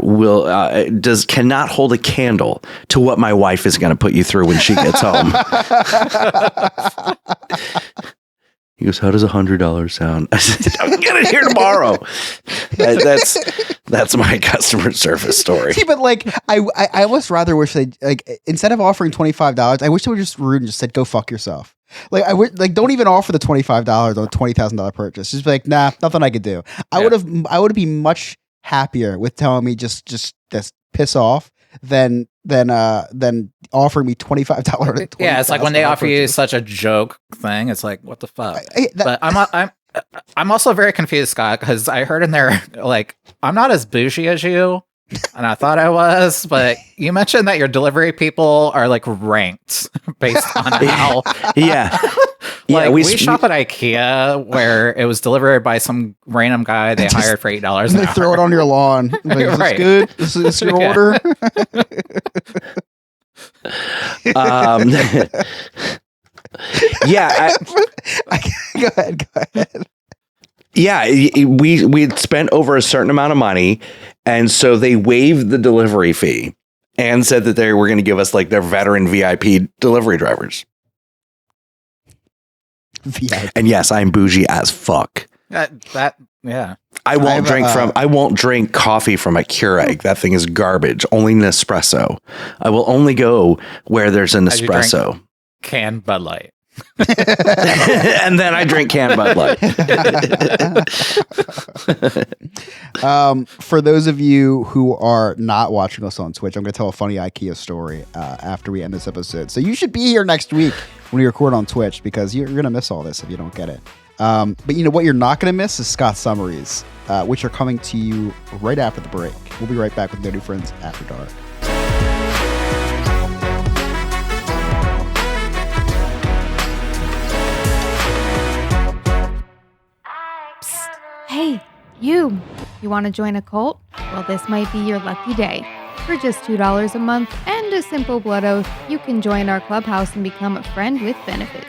cannot hold a candle to what my wife is going to put you through when she gets home. He goes, how does $100 sound? I said, I'm get it here tomorrow. That's my customer service story. See, but like, I almost rather wish they, like, instead of offering $25, I wish they would just rude and just said, go fuck yourself. Like, I would, like, don't even offer the $25 on a $20,000 purchase. Just be like, nah, nothing I could do. I would be much happier with telling me just piss off than offering me $25. Yeah, it's like when they offer you such a joke thing. It's like, what the fuck? But I'm also very confused, Scott, because I heard in there, like, I'm not as bougie as you, and I thought I was, but you mentioned that your delivery people are like ranked based on how. Yeah. Like, yeah, we shop at IKEA where it was delivered by some random guy they hired for $8 an hour. They throw it on your lawn. Like, is this good? Is this your order? Yeah. Go ahead. Yeah, we spent over a certain amount of money, and so they waived the delivery fee and said that they were going to give us like their veteran VIP delivery drivers. VIP. And yes, I'm bougie as fuck. Yeah. I won't drink coffee from a Keurig. That thing is garbage. Only Nespresso. I will only go where there's an espresso. Canned Bud Light. And then I drink canned Bud Light. For those of you who are not watching us on Twitch, I'm going to tell a funny IKEA story after we end this episode. So you should be here next week when we record on Twitch because you're going to miss all this if you don't get it. But you know what you're not going to miss is Scott's summaries, which are coming to you right after the break. We'll be right back with No New Friends After Dark. Hey, you want to join a cult? Well, this might be your lucky day. For just $2 a month and a simple blood oath, you can join our clubhouse and become a friend with benefits.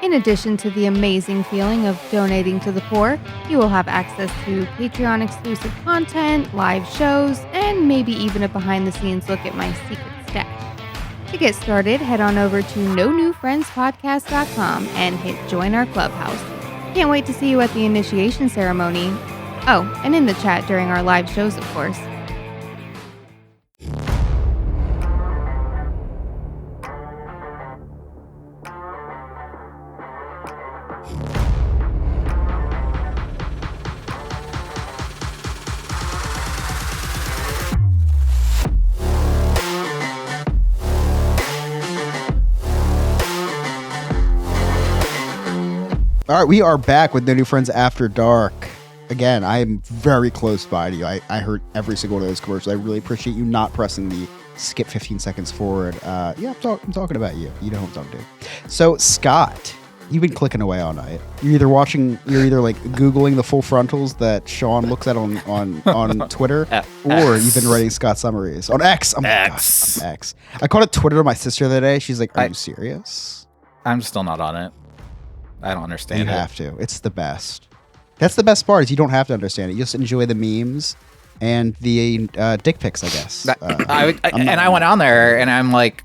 In addition to the amazing feeling of donating to the poor, you will have access to Patreon-exclusive content, live shows, and maybe even a behind-the-scenes look at my secret stash. To get started, head on over to NoNewFriendsPodcast.com and hit Join Our Clubhouse. Can't wait to see you at the initiation ceremony. Oh, and in the chat during our live shows, of course. All right, we are back with No New Friends After Dark. Again, I am very close by to you. I heard every single one of those commercials. I really appreciate you not pressing the skip 15 seconds forward. I'm talking about you. You know who I'm talking to. So, Scott, you've been clicking away all night. You're either like Googling the full frontals that Sean looks at on Twitter, or you've been writing Scott summaries on X. Oh my X. God, on X. I called it Twitter to my sister the other day. She's like, are you serious? I'm still not on it. I don't understand it. You have to. It's the best. That's the best part is you don't have to understand it. You just enjoy the memes and the dick pics, I guess. I went on there and I'm like,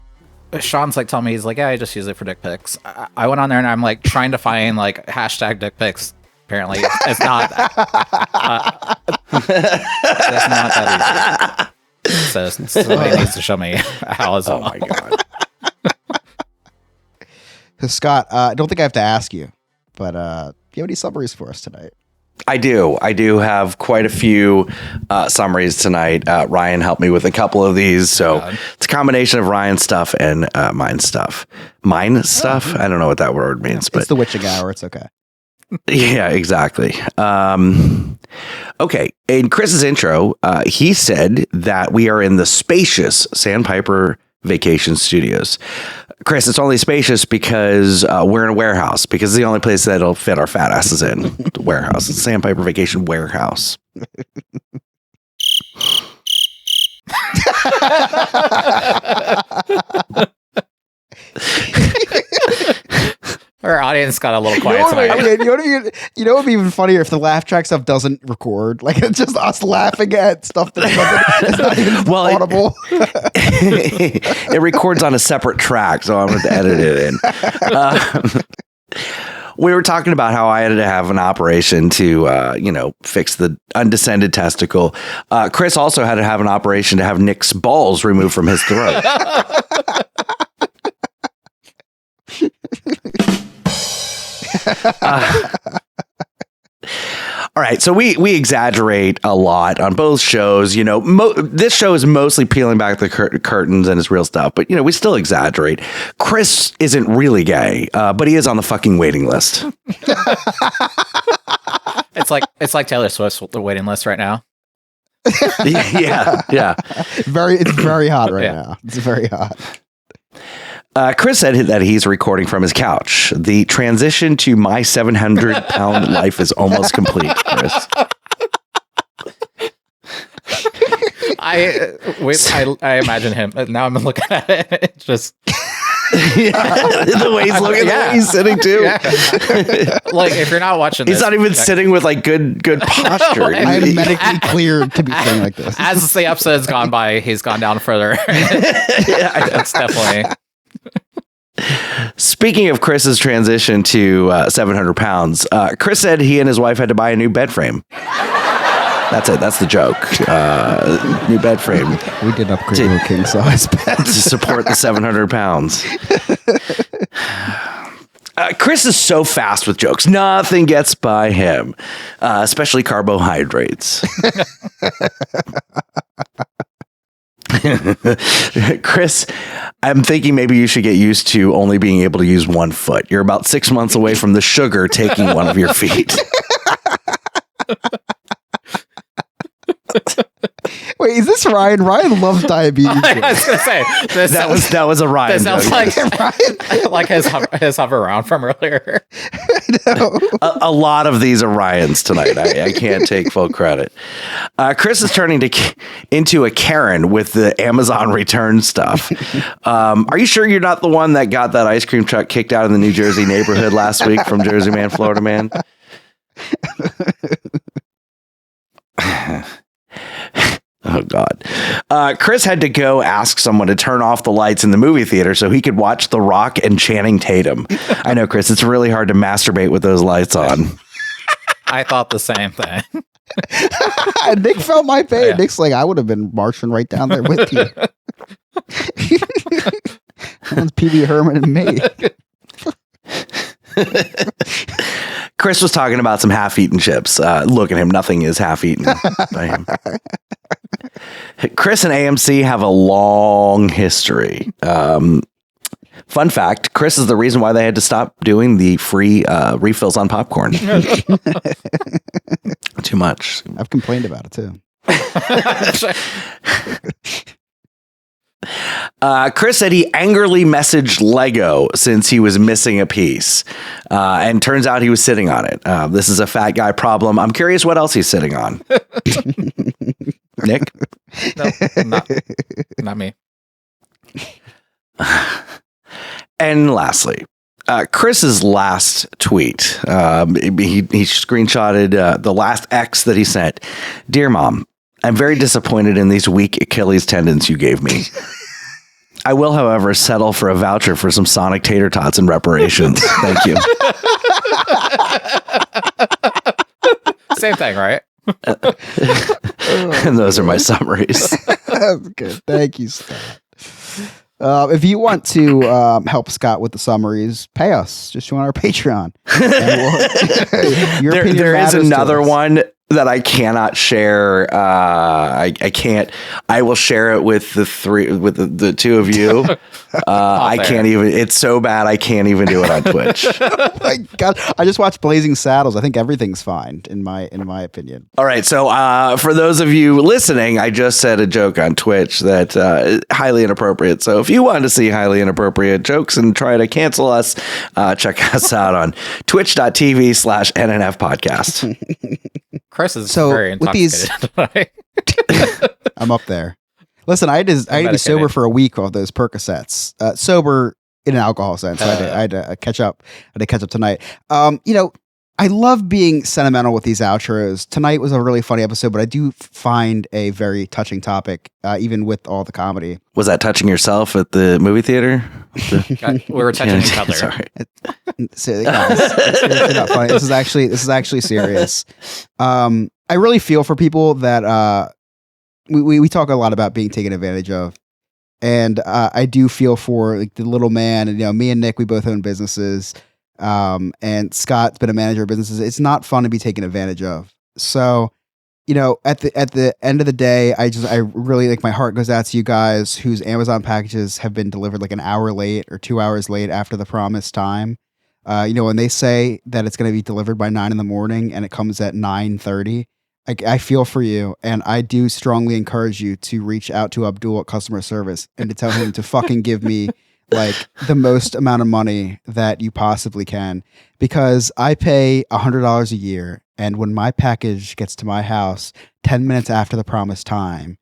Sean's like telling me, he's like, yeah, I just use it for dick pics. I went on there and I'm like trying to find like hashtag dick pics. Apparently it's not that's not that easy. So somebody needs to show me how as well. Oh my God. Scott, I don't think I have to ask you, but do you have any summaries for us tonight? I do have quite a few summaries tonight. Ryan helped me with a couple of these. So it's a combination of Ryan's stuff and mine stuff. Mine stuff? I don't know what that word means. But it's the witching hour. It's okay. Yeah, exactly. Okay. In Chris's intro, he said that we are in the spacious Sandpiper Vacation Studios. Chris, it's only spacious because we're in a warehouse, because it's the only place that'll fit our fat asses in. The warehouse. It's Sandpiper Vacation Warehouse. Our audience got a little quiet tonight. You know what would be even funnier if the laugh track stuff doesn't record? Like, it's just us laughing at stuff that's not even audible. It records on a separate track, so I'm going to edit it in. We were talking about how I had to have an operation to, fix the undescended testicle. Chris also had to have an operation to have Nick's balls removed from his throat. All right, so we exaggerate a lot on both shows. This show is mostly peeling back the curtains and it's real stuff, but we still exaggerate. Chris isn't really gay, but he is on the fucking waiting list. It's like Taylor Swift's the waiting list right now. Yeah. It's very hot right now. It's very hot. Chris said that he's recording from his couch. The transition to my 700-pound life is almost complete, Chris. I imagine him. Now I'm looking at it. It's just the way he's looking, the way he's sitting too. Yeah. Like, if you're not watching, he's not even sitting with like good posture. I am medically cleared to be sitting like this. As the episode's gone by, he's gone down further. That's definitely. Speaking of Chris's transition to 700 pounds, Chris said he and his wife had to buy a new bed frame. That's it. That's the joke. New bed frame. We did upgrade to a king size bed to support the 700 pounds. Chris is so fast with jokes. Nothing gets by him, especially carbohydrates. Chris, I'm thinking maybe you should get used to only being able to use one foot. You're about 6 months away from the sugar taking one of your feet. Wait, is this Ryan? Ryan loves diabetes. I was gonna say that was a Ryan. That sounds like his hover around from earlier. A lot of these are Ryan's tonight. I can't take full credit. Chris is turning into a Karen with the Amazon return stuff. Are you sure you're not the one that got that ice cream truck kicked out of the New Jersey neighborhood last week from Jersey Man, Florida Man? Oh, God. Chris had to go ask someone to turn off the lights in the movie theater so he could watch The Rock and Channing Tatum. I know, Chris, it's really hard to masturbate with those lights on. I thought the same thing. Nick felt my pain. Yeah. Nick's like, I would have been marching right down there with you. Someone's Pee-wee Herman and me. Chris was talking about some half-eaten chips. Look at him. Nothing is half-eaten by him. Chris and AMC have a long history. Fun fact, Chris is the reason why they had to stop doing the free refills on popcorn. Too much. I've complained about it, too. Chris said he angrily messaged Lego since he was missing a piece. And turns out he was sitting on it. This is a fat guy problem. I'm curious what else he's sitting on. Nick? No, not me. And lastly, Chris's last tweet. He screenshotted the last X that he sent. Dear Mom, I'm very disappointed in these weak Achilles tendons you gave me. I will, however, settle for a voucher for some Sonic tater tots and reparations. Thank you. Same thing, right? And those are my summaries. That's good. Thank you, Scott. If you want to help Scott with the summaries, pay us. Just join our Patreon. There is another one that I cannot share. I can't. I will share it with the two of you. I can't even. It's so bad I can't even do it on Twitch. Oh my God! I just watched Blazing Saddles. I think everything's fine in my opinion. All right. So for those of you listening, I just said a joke on Twitch that is highly inappropriate. So if you want to see highly inappropriate jokes and try to cancel us, check us out on twitch.tv/NNF podcast. Chris is very intoxicated. I'm up there. Listen, I had to be sober for a week off those Percocets. Sober in an alcohol sense. So I had to catch up. I had to catch up tonight. I love being sentimental with these outros. Tonight was a really funny episode, but I do find a very touching topic, even with all the comedy. Was that touching yourself at the movie theater? We were touching each other. Sorry. It's not funny. This is actually serious. I really feel for people that we talk a lot about being taken advantage of, and I do feel for like the little man. And me and Nick, we both own businesses. And Scott's been a manager of businesses. It's not fun to be taken advantage of. So, at the end of the day, I really like my heart goes out to you guys whose Amazon packages have been delivered like an hour late or 2 hours late after the promised time. When they say that it's going to be delivered by 9 a.m. and it comes at 9:30, I feel for you, and I do strongly encourage you to reach out to Abdul at customer service and to tell him to fucking give me like the most amount of money that you possibly can, because I pay $100 a year, and when my package gets to my house 10 minutes after the promised time,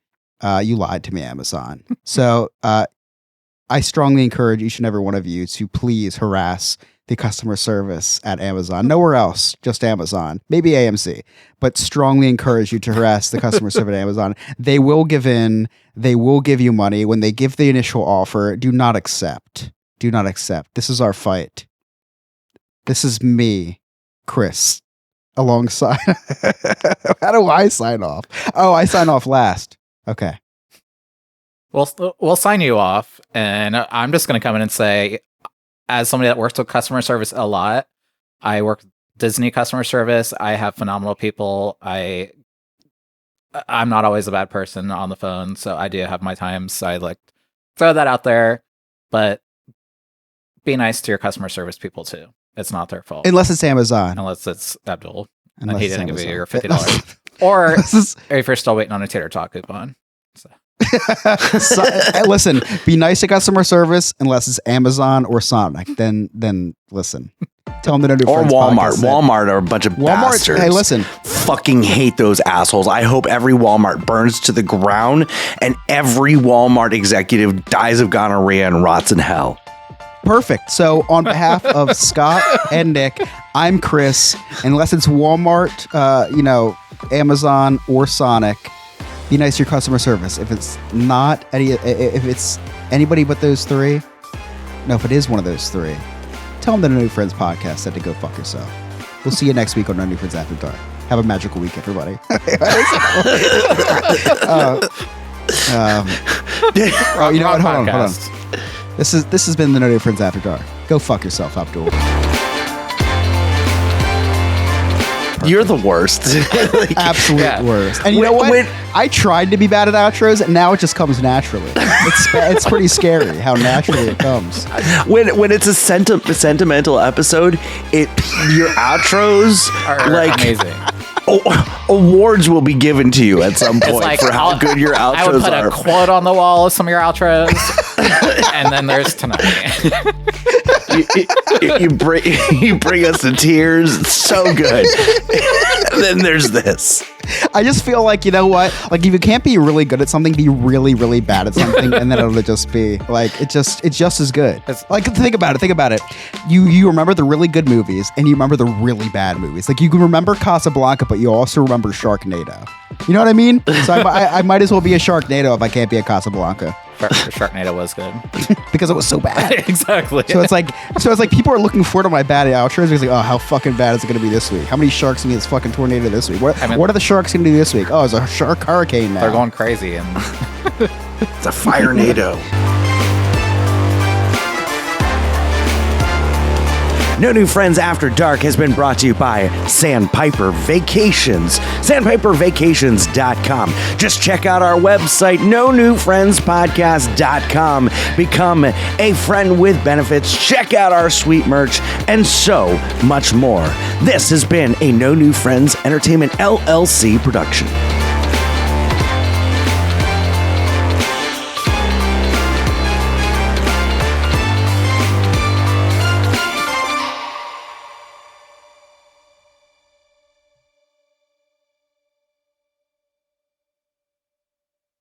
you lied to me, Amazon. So I strongly encourage each and every one of you to please harass the customer service at Amazon. Nowhere else, just Amazon. Maybe AMC, but strongly encourage you to harass the customer service at Amazon. They will give in. They will give you money. When they give the initial offer, do not accept. Do not accept. This is our fight. This is me, Chris, alongside. How do I sign off? Oh, I sign off last. Okay. We'll sign you off, and I'm just going to come in and say, as somebody that works with customer service a lot, I work Disney customer service. I have phenomenal people. I'm not always a bad person on the phone, so I do have my times. So I like throw that out there, but be nice to your customer service people too. It's not their fault. Unless it's Amazon. Unless it's Abdul. And he didn't give you your $50. Or if you're still waiting on a Tater Tot coupon. So, listen, be nice to customer service unless it's Amazon or Sonic. Then listen. Tell them that or Walmart. Walmart are a bunch of bastards. Hey, listen. Fucking hate those assholes. I hope every Walmart burns to the ground and every Walmart executive dies of gonorrhea and rots in hell. Perfect. So on behalf of Scott and Nick, I'm Chris. Unless it's Walmart, Amazon or Sonic, be nice to your customer service. If it's not if it's anybody but those three, if it is one of those three, tell them that No New Friends podcast said to go fuck yourself. We'll see you next week on No New Friends After Dark. Have a magical week, everybody. You know what? Hold on. This has been the No New Friends After Dark. Go fuck yourself, Abdul. You're the worst. Absolute worst. And you know what? I tried to be bad at outros, and now it just comes naturally. It's pretty scary how naturally it comes. When it's a sentimental episode, your outros are like amazing. Awards will be given to you at some point for how good your outros are. I would put a quote on the wall of some of your outros, and then there's tonight. you bring us to tears. It's so good. And then there's this. I just feel like, you know what? Like, if you can't be really good at something, be really, really bad at something, and then it'll just be like it's just as good. Like, think about it. You remember the really good movies, and you remember the really bad movies. Like, you can remember Casablanca, but you also remember Sharknado. You know what I mean? So I might as well be a Sharknado if I can't be a Casablanca. Sharknado was good because it was so bad. Exactly. So it's like people are looking forward to my bad outros because like, oh, how fucking bad is it going to be this week? How many sharks in this fucking tornado this week? What are the sharks going to do this week? Oh, it's a shark hurricane now. They're going crazy and it's a fire-nado. No New Friends After Dark has been brought to you by Sandpiper Vacations. SandpiperVacations.com. Just check out our website, nonewfriendspodcast.com. Become a friend with benefits. Check out our sweet merch and so much more. This has been a No New Friends Entertainment LLC production.